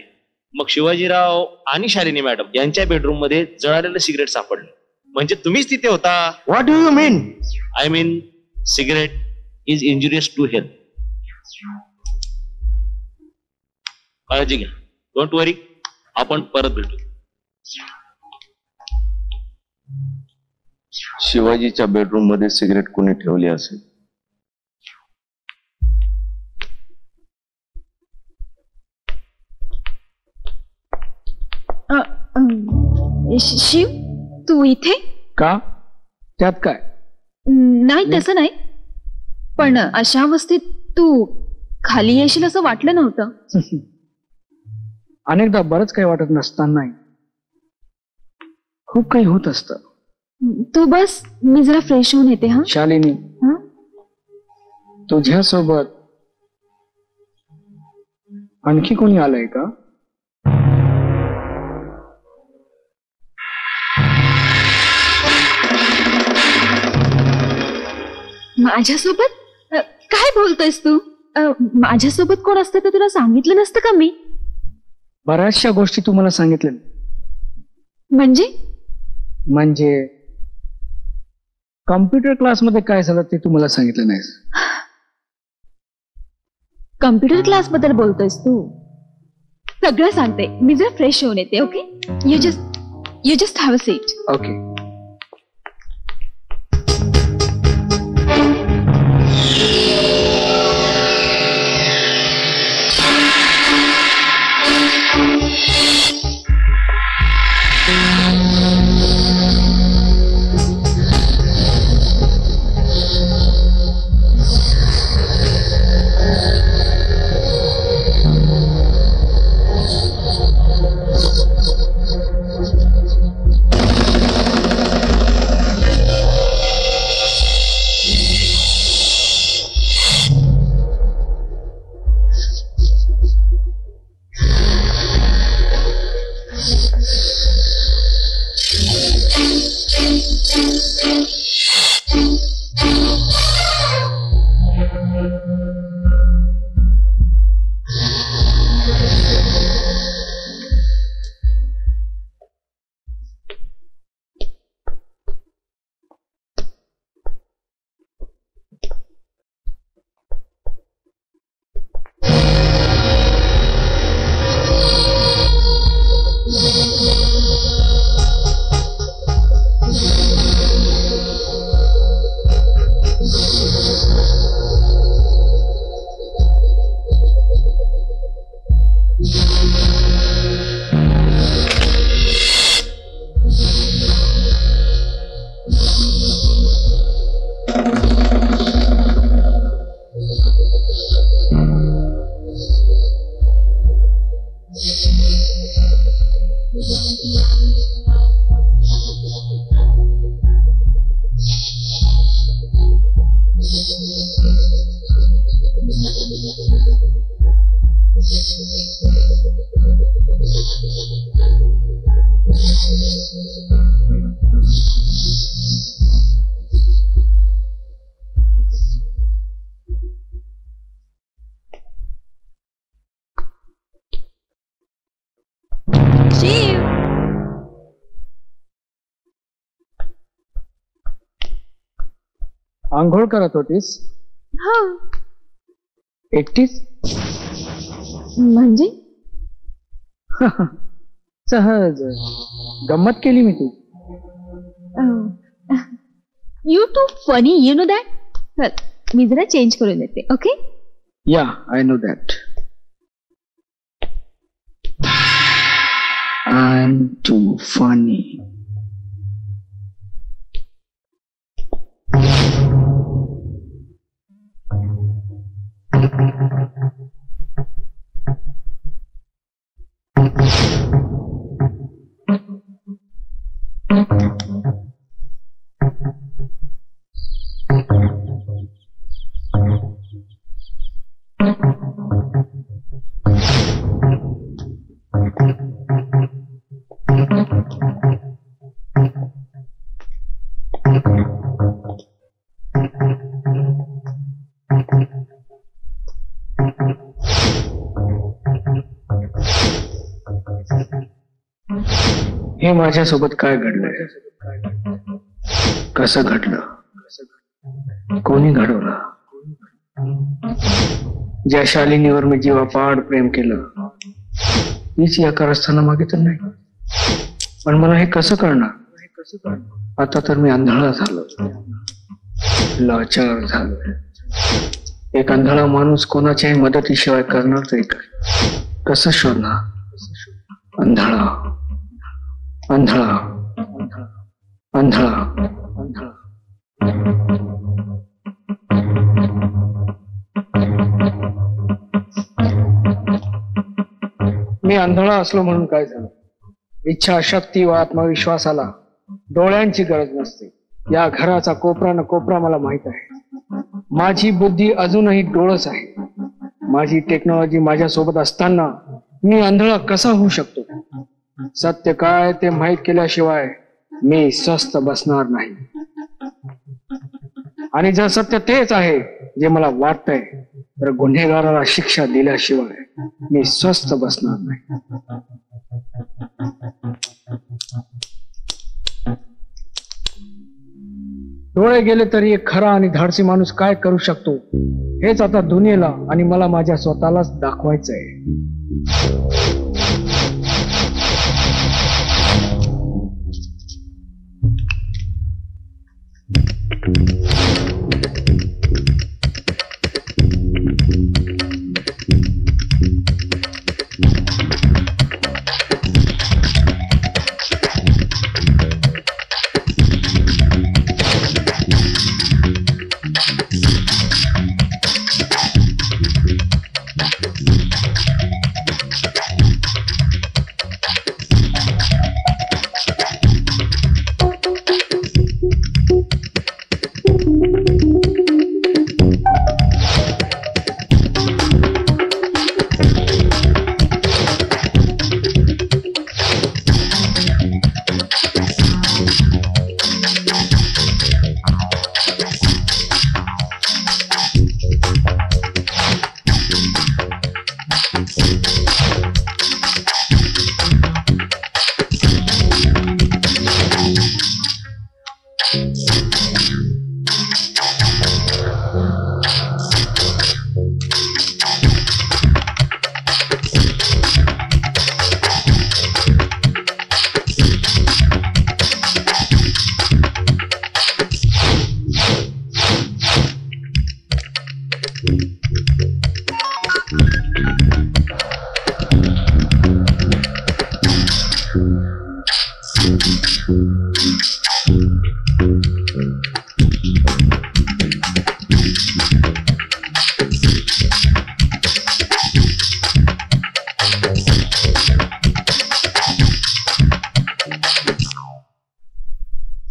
मग शिवाजीराव आणि शालिनी मॅडम यांच्या बेडरूम मध्ये जळालेलं सिगरेट सापडलं म्हणजे तुम्हीच तिथे होता. What do you mean? I mean cigarette is injurious to health. काळजी घ्या. डोंट वरी, आपण परत भेटू. शिवाजीच्या बेडरूम मध्ये सिगरेट कोणी ठेवली असेल? शिव, तू इथे का? त्यात काय? नाही तसं नाही, पण अशा अवस्थेत तू खाली येशील असं वाटलं नव्हतं. अनेकदा बरंच काही वाटत नसताना खूप काही होत असतं. तू बस, मी जरा फ्रेश होऊन येते. हा शालिनी, तुझ्यासोबत आणखी कोणी आलंय का? माझ्यासोबत? काय बोलतोयस तू? माझ्यासोबत कोण असतं तर तुला सांगितलं नसतं का मी? बऱ्याचशा गोष्टी तू मला सांगितल्या. म्हणजे कम्प्युटर क्लासमध्ये काय झालं ते तू मला सांगितलं नाहीस. कम्प्युटर क्लास बद्दल बोलतोयस तू? सगळं सांगते, मी जरा फ्रेश होऊन येते. Okay, you just have a seat. Okay. आंघोळ करत होतीस? हा. एकटीच? म्हणजे सहज गंमत केली मी ती. You too funny, you know that. मी जरा चेंज करून देते. Okay. Yeah, I know that. I am too funny. हे माझ्यासोबत काय घडलंय, कसं घडलं, कोणी घडवलं? ज्या शालिनीवर मी जीवापाड प्रेम केलं तीच या कारस्थाना मागे तर नाही. पण मला हे कसं कळणार? आता तर मी आंधळा झालो, लाचार झालो. एक आंधळा माणूस कोणाच्याही मदतीशिवाय करणार तरी काय? कसं शोधणार? आंधळा आंधळा आंधळा आंधळा. मी आंधळा असलो म्हणून काय झालं? इच्छाशक्ती व आत्मविश्वासाला डोळ्यांची गरज नसते. या घराचा कोपरा न कोपरा मला माहित आहे. माझी बुद्धी अजूनही डोळस आहे. माझी टेक्नॉलॉजी माझ्या सोबत असताना मी आंधळा कसा होऊ शकतो? सत्य काय ते माहीत केल्याशिवाय मी स्वस्थ बसणार नाही. आणि जर सत्य तेच आहे जे मला वाटतंय तर गुन्हेगाराला शिक्षा दिल्याशिवाय मी स्वस्थ बसणार नाही. डोळे गेले तरी एक खरा आणि धाडसी माणूस काय करू शकतो हेच आता दुनियेला आणि मला माझ्या स्वतःलाच दाखवायचंय.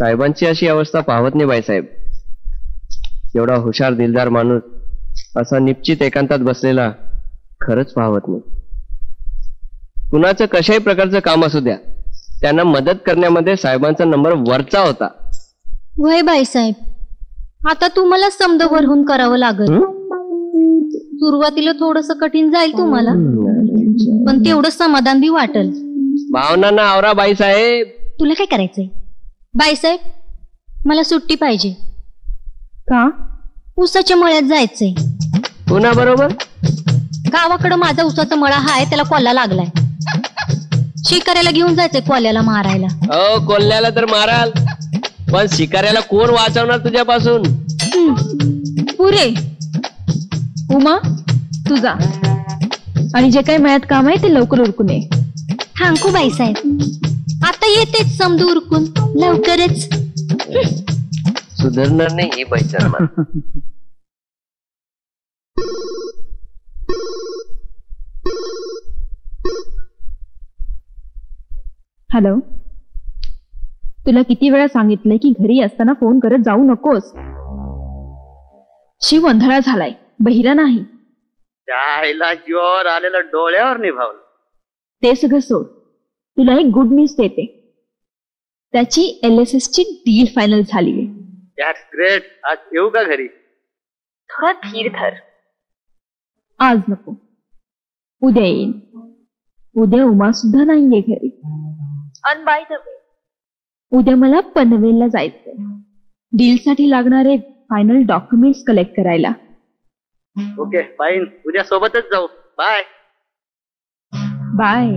साहेबांची अशी अवस्था पाहत नाही बाईसाहेब. एवढा हुशार दिलदार माणूस असा निश्चित एकांतात बसलेला खरंच पाहत नाही. कुणाचं कशाही प्रकारचं काम असू द्या, त्यांना मदत करण्यामध्ये साहेबांचा नंबर वरचा होता. वय बाईसाहेब, आता तुम्हाला समद भरवून करावं लागल. सुरुवातीला थोडस कठीण जाईल तुम्हाला, पण तेवढं समाधान बी वाटल. भावनांना आवरा बाईसाहेब. तुला काय करायचंय बाईसाहेब? मला सुट्टी पाहिजे. का? ऊसाच्या मळ्यात जायचंय. पुन्हा बरोबर? गावाकडं माझा ऊसाचा मळा हाय, त्याला कोल्हा लागलाय. शिकाऱ्याला घेऊन जायचंय कोल्याला मारायला. हो कोल्ह्याला तर माराल, पण शिकाऱ्याला कोण वाचवणार तुझ्यापासून? पुरे उमा तू जा, आणि जे काही मयात काम आहे ते लवकर उरकून ये. थांकू बाईसाहेब, आता येतेच समजू उरकून लवकरच. सुधारणार नाही ही पैसा. हॅलो, तुला किती वेळा सांगितलंय की घरी असताना फोन करत जाऊ नकोस. शिव अंधळा झालाय, बहिरा नाही. त्याला जीवावर आलेलं डोळ्यावर निभावलं. ते सगळं सोड, तुला एक गुड न्यूज देते. त्याची LSS ची डील फायनल झाली. That's great. आज येऊ का घरी? थोडा धीर धर. आज नको, उद्या येईन. उद्या उमा सुद्धा नाहीये घरी. अन बाय द वे, उद्या मला पनवेलला जायचंय डील साठी लागणारे फायनल डॉक्युमेंट्स कलेक्ट करायला. ओके फाईन, उद्या सोबतच जाऊ. Bye bye.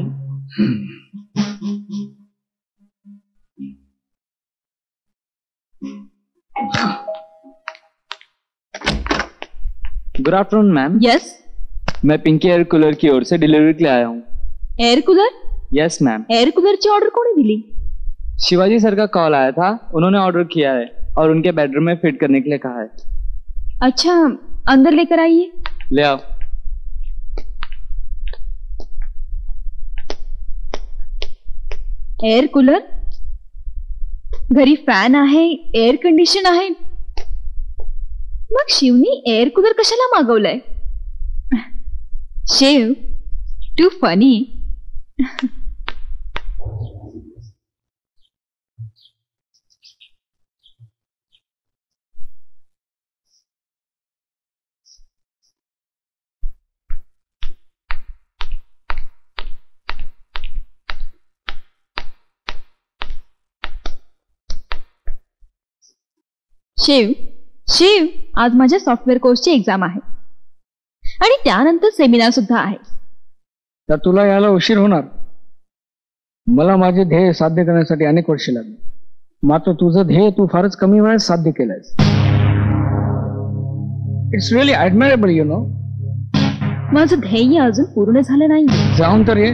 Good afternoon ma'am. Yes, मैं पिंकी एयर कूलर की ओर से डिलीवरी के लिए आया हूँ. Air cooler? Yes ma'am. Air cooler की ऑर्डर कौन दिली? शिवाजी सर का कॉल आया था, उन्होंने ऑर्डर किया है और उनके बेडरूम में फिट करने के लिए कहा है. अच्छा, अंदर लेकर आइए. ले आओ. एयर कूलर, घरी फॅन आहे, एअर कंडिशन आहे, मग शिवनी एअर कूलर कशाला मागवलाय? Shiv, too funny. शिव, शिव, आज माझ्या सॉफ्टवेअर कोर्सची एक्झाम आहे आणि त्यानंतर सेमिनार सुद्धा आहे. तर तुला यायला उशीर होणार. मला माझे ध्येय साध्य करण्यासाठी अनेक वर्ष लागली, मात्र तुझं ध्येय तू फारच कमी वेळात साध्य केलंयस. It's really admirable, you know. माझं ध्येय अजून पूर्ण झालं नाही. जाऊन तर ये,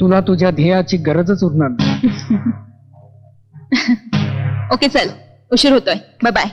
तुला तुझ्या ध्येयाची गरजच उरणार नाही. ओके चल, उशीर होतोय. Bye bye.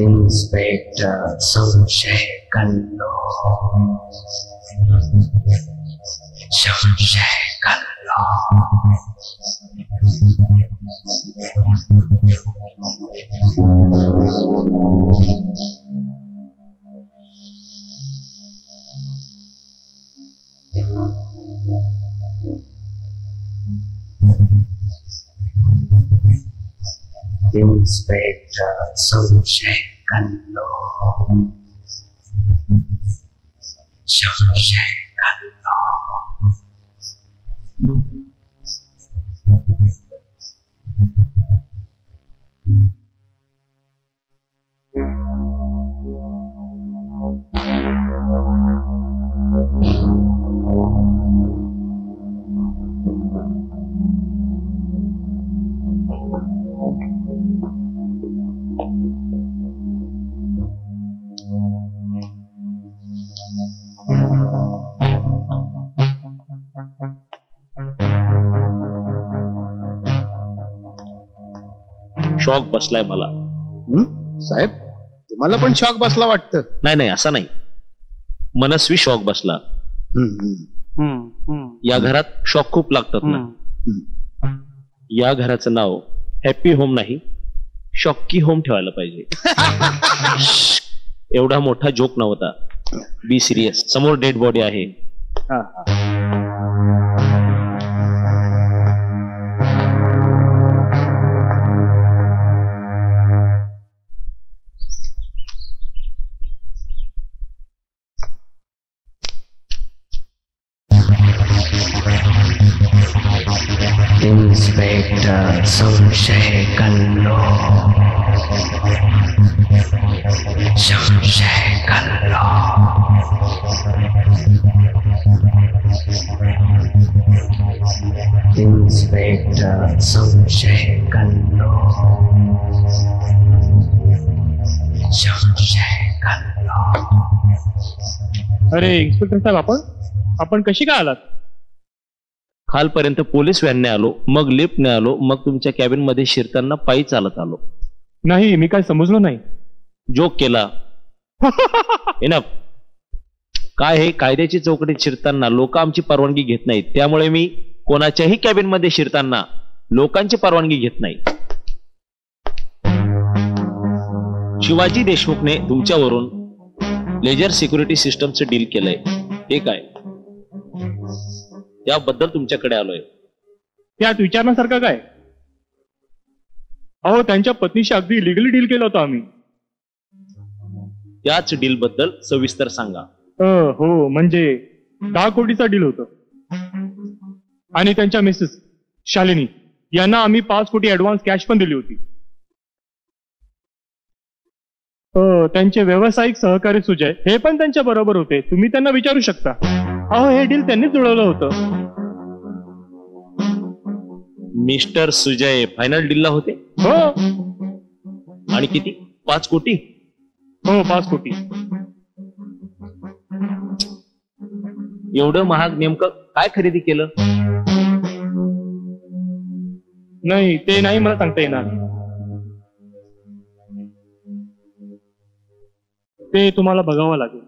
इन्स्पेक्टर संशय कल्लो, संशय कल्लो. Inspector संशय कल्लो, संशय कल्लो. शॉक बसलाय मला. साहेब, तुम्हाला पण शॉक बसला वाटतं? नाही नाही, असा नाही, मनस्वी शॉक बसला. या घरात शॉक खूप लागतात ना. या घराचं नाव हॅपी होम नाही, शॉकी होम ठेवायला पाहिजे. एवढा मोठा जोक नव्हता. Be serious. समोर डेड बॉडी आहे. इंस्पेक्टर संशय कल्लो, संशय कल्लो. इंस्पेक्टर संशय कल्लो, संशय कल्लो. अरे इन्स्पेक्टर साहेब, आपण कशी काय आलात? खालपर्यंत पोलीस व्हॅनने आलो, मग लिफ्टने आलो, मग तुमच्या कॅबिन मध्ये शिरताना पायी चालत आलो. नाही, मी काय समजलो नाही. जोक केला. इनफ. काय हे, कायद्याची चौकटीत शिरताना लोक आमची परवानगी घेत नाहीत, त्यामुळे मी कोणाच्याही कॅबिन मध्ये शिरताना लोकांची परवानगी घेत नाही. शिवाजी देशमुखने तुमच्यावरून लेजर सिक्युरिटी सिस्टमचं डील केलंय. हे काय? याबद्दल तुमच्याकडे आलोय. त्यात विचारण्यासारखं काय? अहो, त्यांच्या पत्नीशी अगदी लिगली डील केलं होतं आम्ही. याच डील बद्दल सविस्तर सांगा. हो, म्हणजे 10 कोटीचा डील होतं. आणि त्यांच्या मिसेस शालिनी यांना आम्ही 5 कोटी ऍडव्हान्स कॅश पण दिली होती. त्यांचे व्यावसायिक सहकारी सुजय हे पण त्यांच्या बरोबर होते. तुम्ही त्यांना विचारू शकता. अहो, हे डील त्यांनीच जुळवलं होतं. मिस्टर सुजय फायनल डीलला होते? हो. आणि किती? 5 कोटी? हो, 5 कोटी. एवढं महाग नेमकं काय खरेदी केलं? नाही, ते नाही मला सांगता येणार. ते तुम्हाला बघावं लागेल.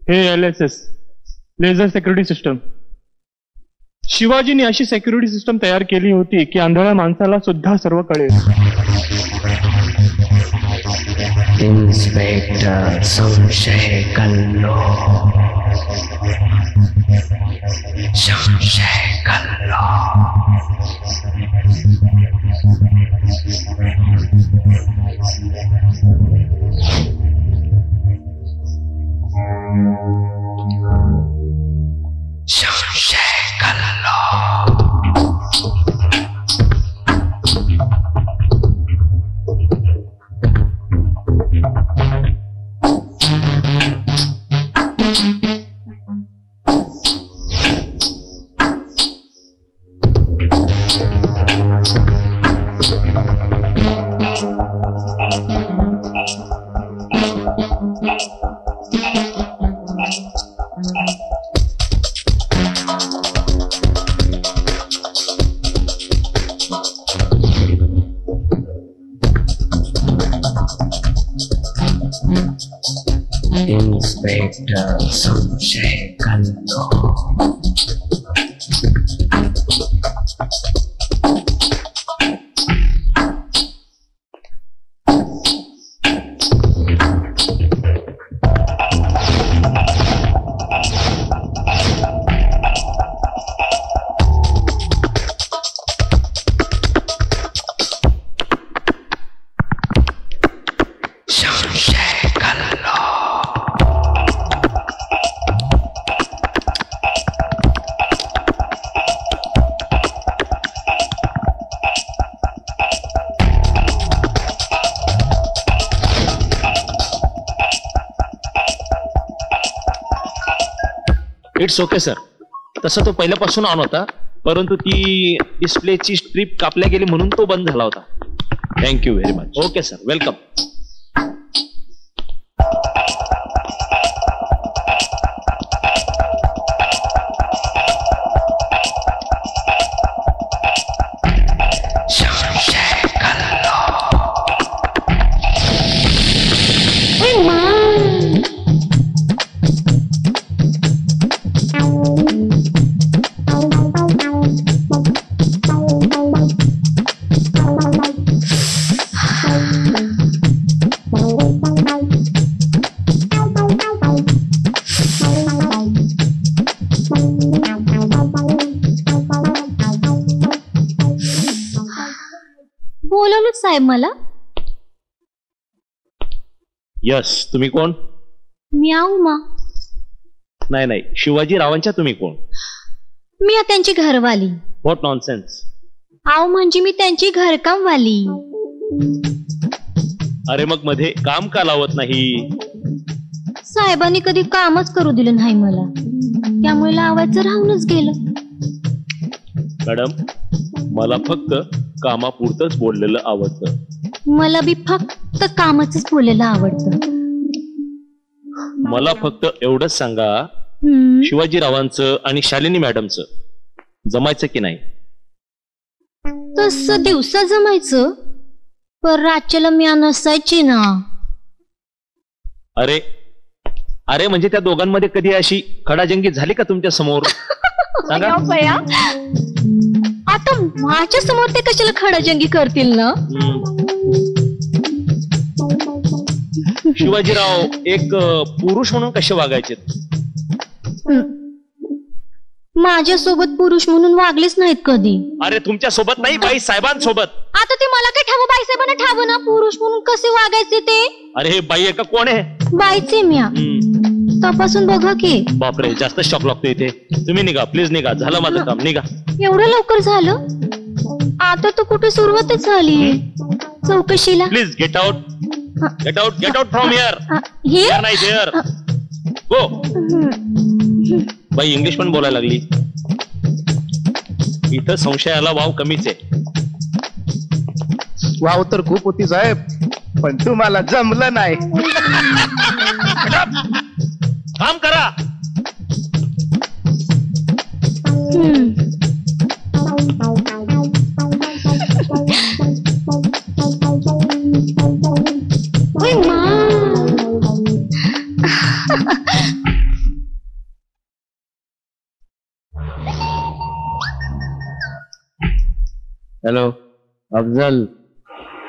हे LSS लेझर सिक्युरिटी सिस्टम. शिवाजीने अशी सिक्युरिटी सिस्टम तयार केली होती की आंधळ्या माणसाला सुद्धा सर्व कळेल. इंस्पेक्टर संशय कल्लो, संशय कल्लो. संशय कल्लो. इन्स्पेक्टर संशय कल्लो. It's okay sir. तसं तो पहिल्यापासून ऑन होता, परंतु ती डिस्प्लेची स्ट्रीप कापल्या गेली म्हणून तो बंद झाला होता. Thank you very much. Okay sir, welcome. बोलवलं साहेब मला. यस, तुम्ही कोण? मी उमा. नाही नाही, शिवाजी रावांच्या तुम्ही कोण? मी त्यांची घरवाली. What nonsense. आव म्हणजे मी त्यांची घरकामवाली. अरे मग मध्ये काम का लावत नाही? साहेबांनी कधी कामच करू दिलं नाही मला, त्यामुळे लावायचं राहूनच गेलं. मॅडम, मला फक्त कामापुरतच बोललेलं आवडतं. मला बी फक्त कामाचंच बोलायला आवडतं. मला फक्त एवढंच सांगा, शिवाजीरावांचं आणि शालिनी मॅडमचं जमायचं की नाही? तसं दिवसा जमायचं, पण रातच्याला मी नसायची ना. अरे अरे म्हणजे त्या दोघांमध्ये कधी अशी खडाजंगी झाली का तुमच्या समोर? सांगा. आता माझ्या समोर ते कशाला खडाजंगी करतील ना? शिवाजीराव एक पुरुष म्हणून कसे वागायचे? माझ्यासोबत पुरुष म्हणून वागलेच नाहीत कधी. अरे तुमच्या सोबत नाही, बाई साहेबांसोबत. आता ते मला काय ठाव, बाईसाहेबांना ठाव ना पुरुष म्हणून कसे वागायचे ते. अरे हे बाई आहे का कोण आहे? बाईचे म्या. तपासून बघा की. बापरे, जास्त शॉक लागतो इथे. तुम्ही निघा प्लीज, निघा. झालं माझं काम, निघा. एवढं लवकर झालं? आता तर कुठे सुरुवातच झाली चौकशीला. Please get out, get out, get out from here. Here नाही देअर. गो. बाई इंग्लिश पण बोलायला लागली. इथं संशयाला वाव कमीच आहे. वाव तर खूप होती साहेब, पण तुम्हाला जमलं नाही. काम करा. हॅलो अफजल.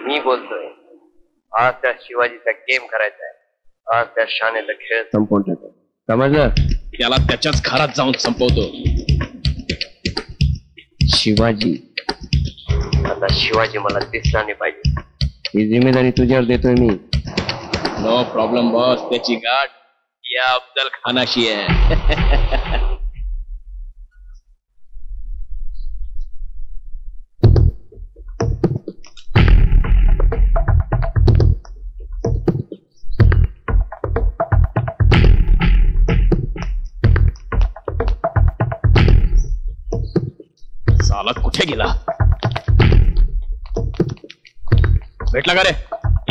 मी बोलतोय. आज त्या शिवाजीचा गेम करायचा आहे. आज त्या शानेला खेळ संपवून टाकतो. समजलं? त्याला त्याच्याच घरात जाऊन संपवतो. शिवाजी. आता शिवाजी मला दिसला नाही पाहिजे. ही जिम्मेदारी तुझ्यावर देतोय मी. No problem boss. त्याची गाठ या अफजल खानाशी आहे. साला कुठे गेला? भेटला का रे?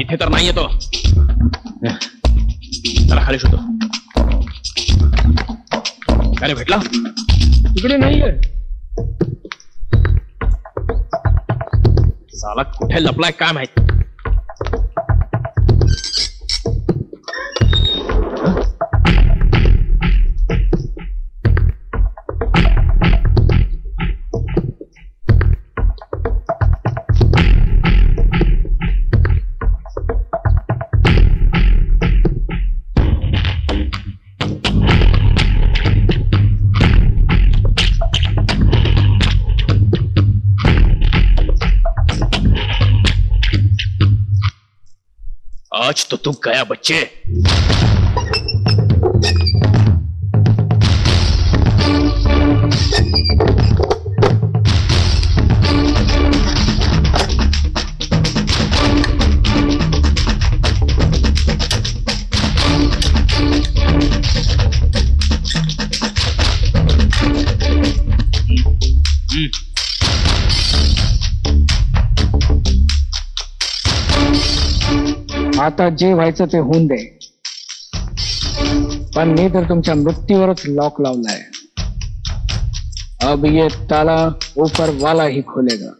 इथे तर नाही येतो. त्याला खाली शोधतो. का रे भेटला? तिकडे नाहीये. साला कुठे लपलाय काय माहिती. आज तो तू गया बच्चे। आता जे व्हायचं ते होऊन दे, पण मी तर तुमच्या मृत्यूवरच लॉक लावलाय. अब ये ताला ऊपर वाला ही खोलेगा.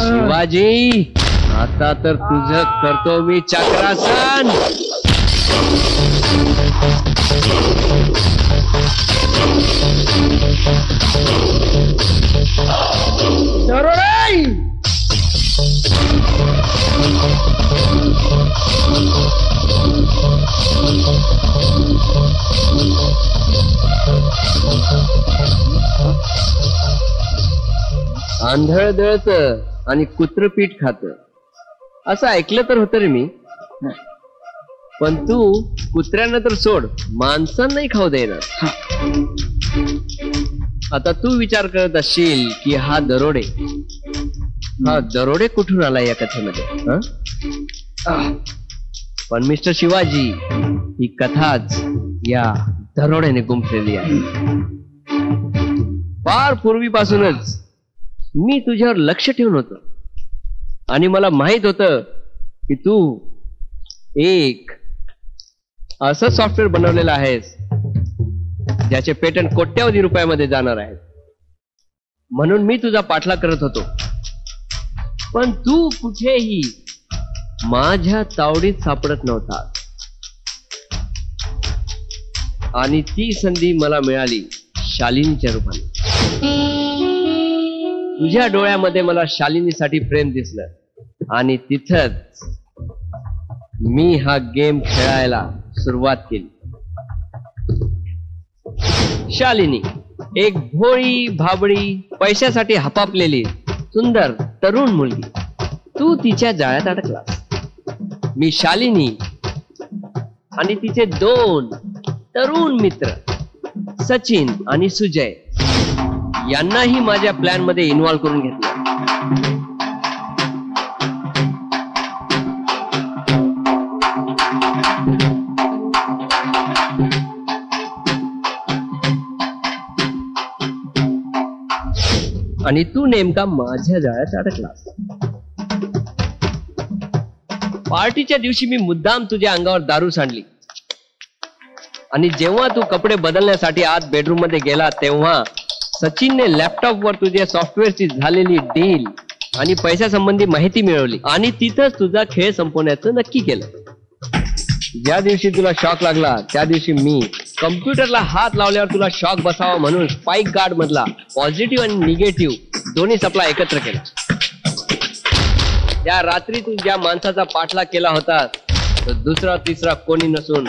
शिवाजी, आता तर तुझं करतो मी चक्रासन. आंधळ दळत आणि कुत्रपीठ खात असं ऐकलं तर होतं रे मी. पण तू कुत्र्यांना तर सोड, माणसांनाही खाऊ देणार. आता तू विचार करत असशील की हा दरोडे कुठून आला या कथेमध्ये. पण मिस्टर शिवाजी, ही कथाच या दरोड्याने गुंफलेली आहे. फार पूर्वीपासूनच मी तुझ्यावर लक्ष ठेवून होतो आणि मला माहित होतं की तू एक असं सॉफ्टवेअर बनवलेलं आहेस ज्याचे पेटंट कोट्यावधी रुपयामध्ये जाणार आहे. म्हणून मी तुझा पाठलाग करत होतो. पण तू कुठेही माझ्या तावडीत सापडत नव्हता आणि ती संधी मला मिळाली शालिनीच्या रूपाने. तुझ्या डोळ्यामध्ये मला शालिनीसाठी प्रेम दिसलं आणि तिथंच मी हा गेम खेळायला सुरुवात केली. शालिनी एक भोळी भाबडी पैशासाठी हपापलेली सुंदर तरुण मुलगी. तू तिच्या जाळ्यात अडकलास. मी शालिनी आणि तिचे 2 तरुण मित्र सचिन आणि सुजय यांनाही माझ्या प्लॅन मध्ये इन्व्हॉल्व करून घेतलं. आणि तू नेमका माझ्या जाळ्यात अडकलास. पार्टीच्या दिवशी मी मुद्दाम तुझ्या अंगावर दारू सांडली आणि जेव्हा तू कपडे बदलण्यासाठी आत बेडरूम मध्ये गेला तेव्हा सचिनने लॅपटॉपवर तुझ्या सॉफ्टवेअरची झालेली डील आणि पैशासंबंधी माहिती मिळवली आणि तिथंच तुझा खेळ संपवण्याचं नक्की केलं. ज्या दिवशी तुला शॉक लागला त्या दिवशी मी कम्प्युटरला हात लावल्यावर तुला शॉक बसावा म्हणून स्पाइक गार्ड मधला पॉझिटिव्ह आणि निगेटिव्ह दोन्ही सप्लाय एकत्र केला. त्या रात्री तू ज्या माणसाचा पाठलाग केला होता तो दुसरा तिसरा कोणी नसून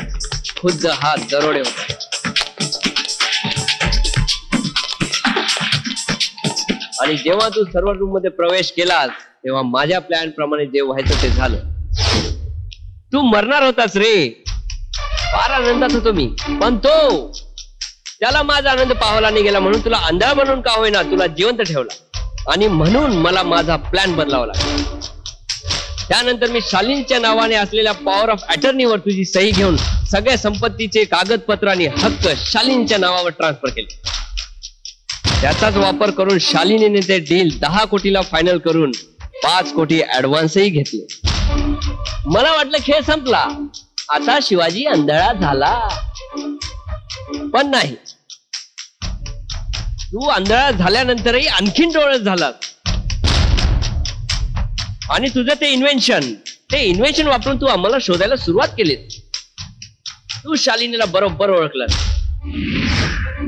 खुद्द हा दरोडे होता. आणि जेव्हा तू सर्व्हर रूम मध्ये प्रवेश केलास तेव्हा माझ्या प्लॅन प्रमाणे जे व्हायचं ते झालं. तू मरणार होतास रे. फार आनंदात होतो मी, पण त्याला माझा आनंद पाहावला नाही गेला म्हणून तुला अंधार म्हणून का होईना तुला जिवंत ठेवला आणि म्हणून मला माझा प्लॅन बदलावा लागला. त्यानंतर मी शालिनीच्या नावाने असलेल्या पॉवर ऑफ अटर्नीवर तुझी सही घेऊन सगळ्या संपत्तीचे कागदपत्र आणि हक्क शालिनीच्या नावावर ट्रान्सफर केले. त्याचाच वापर करून शालिनीने ते डील 10 कोटीला फायनल करून 5 कोटी ऍडव्हान्सही घेतले. मला वाटलं खेळ संपला, आता शिवाजी अंधळा झाला. पण नाही, तू अंधळा झाल्यानंतरही आणखीन डोळस झाला आणि तुझं ते इन्व्हेन्शन वापरून तू आम्हाला शोधायला सुरुवात केली. तू शालिनीला बरोबर ओळखलं.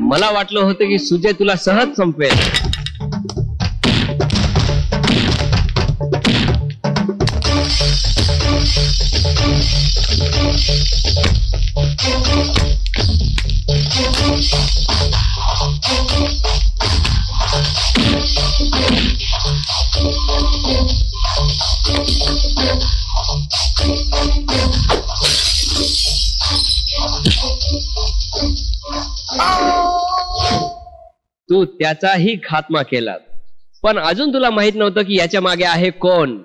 मला वाटलं होतं की सुजय तुला सहज संपवेल. तू त्याचाही खात्मा केला, पण अजून तुला माहित नव्हतं की याच्या मागे आहे कोण.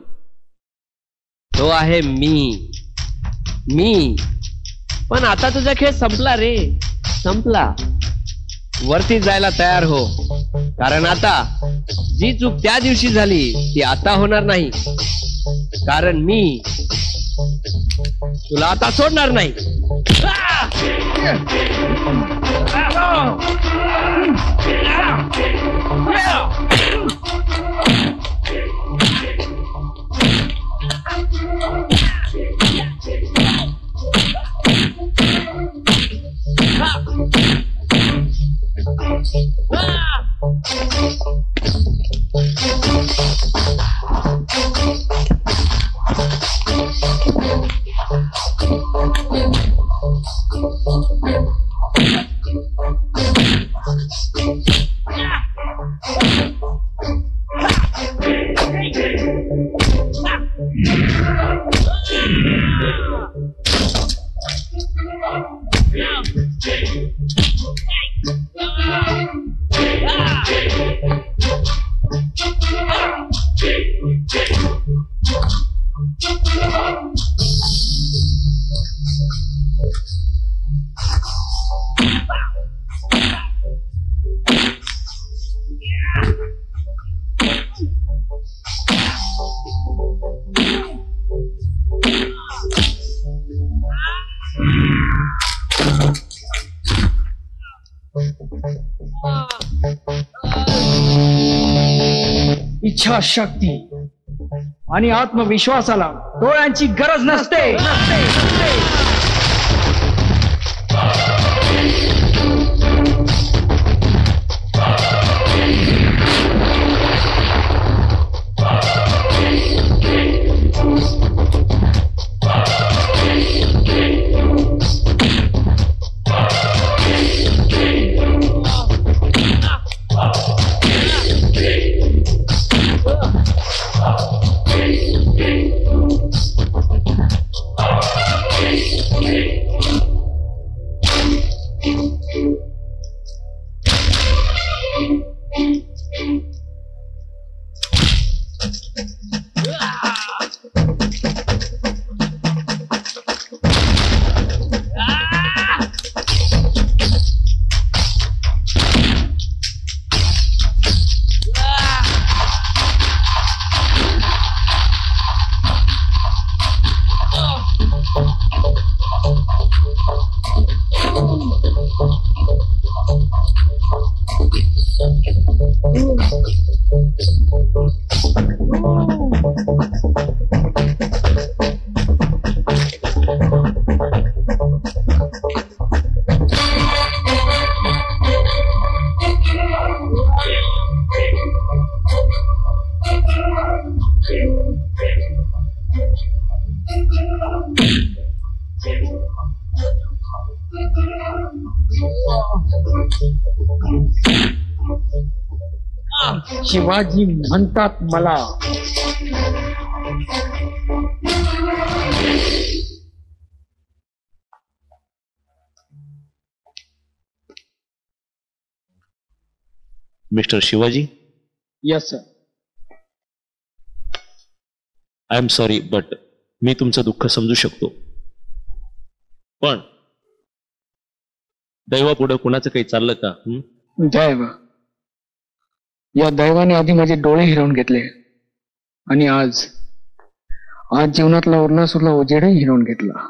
तो आहे मी. पण आता तुझा खेळ संपला रे, संपला. वरती जायला तयार हो, कारण आता जी चूक त्या दिवशी झाली ती आता होणार नाही. कारण मी तुला आता सोडणार नाही. इच्छाशक्ती आणि आत्मविश्वासाला डोळ्यांची गरज नसते. शिवाजी म्हणतात मला. Mister Shivaji. Yes sir. I am sorry, but मी तुमचं दुःख समजू शकतो, पण दैवापुढं कुणाचं काही चाललं का? दैव, या दैवाने आधी माझे डोळे हिरवून घेतले आणि आज जीवनातला उरला सुरला उजेडही हिरवून घेतला.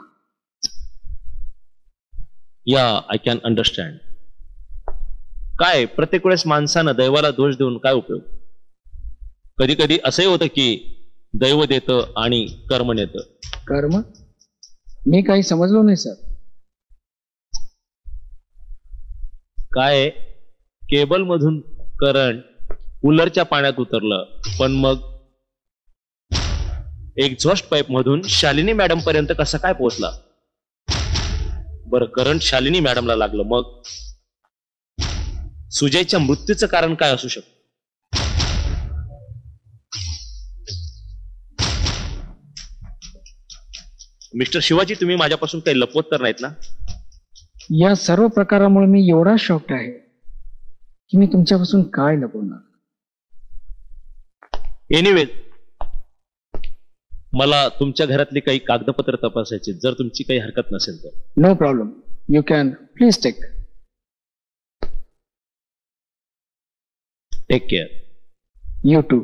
या आय कॅन अंडरस्टँड. काय प्रत्येक वेळेस माणसानं दैवाला दोष देऊन काय उपयोग? कधी कधी असंही होतं की दैव देतं आणि कर्म नेतं. कर्म? मी काही समजलो नाही सर. काय केबल मधून करंट कूलरच्या पाण्यात उतरलं, पण मग एक्झॉस्ट पाईप मधून शालिनी मॅडम पर्यंत कसा काय पोहोचला? बरं, करंट शालिनी मॅडमला लागलं, मग सुजयच्या मृत्यूचं कारण काय असू शकतं? मिस्टर शिवाजी, तुम्ही माझ्यापासून काही लपवत तर नाहीत ना? या सर्व प्रकारामुळे मी एवढा शॉक्ड आहे की मी तुमच्यापासून काय लपवणार. एनिवे, मला तुमच्या घरातली काही कागदपत्र तपासायची, जर तुमची काही हरकत नसेल तर. No problem, you can please take. Take care. You to.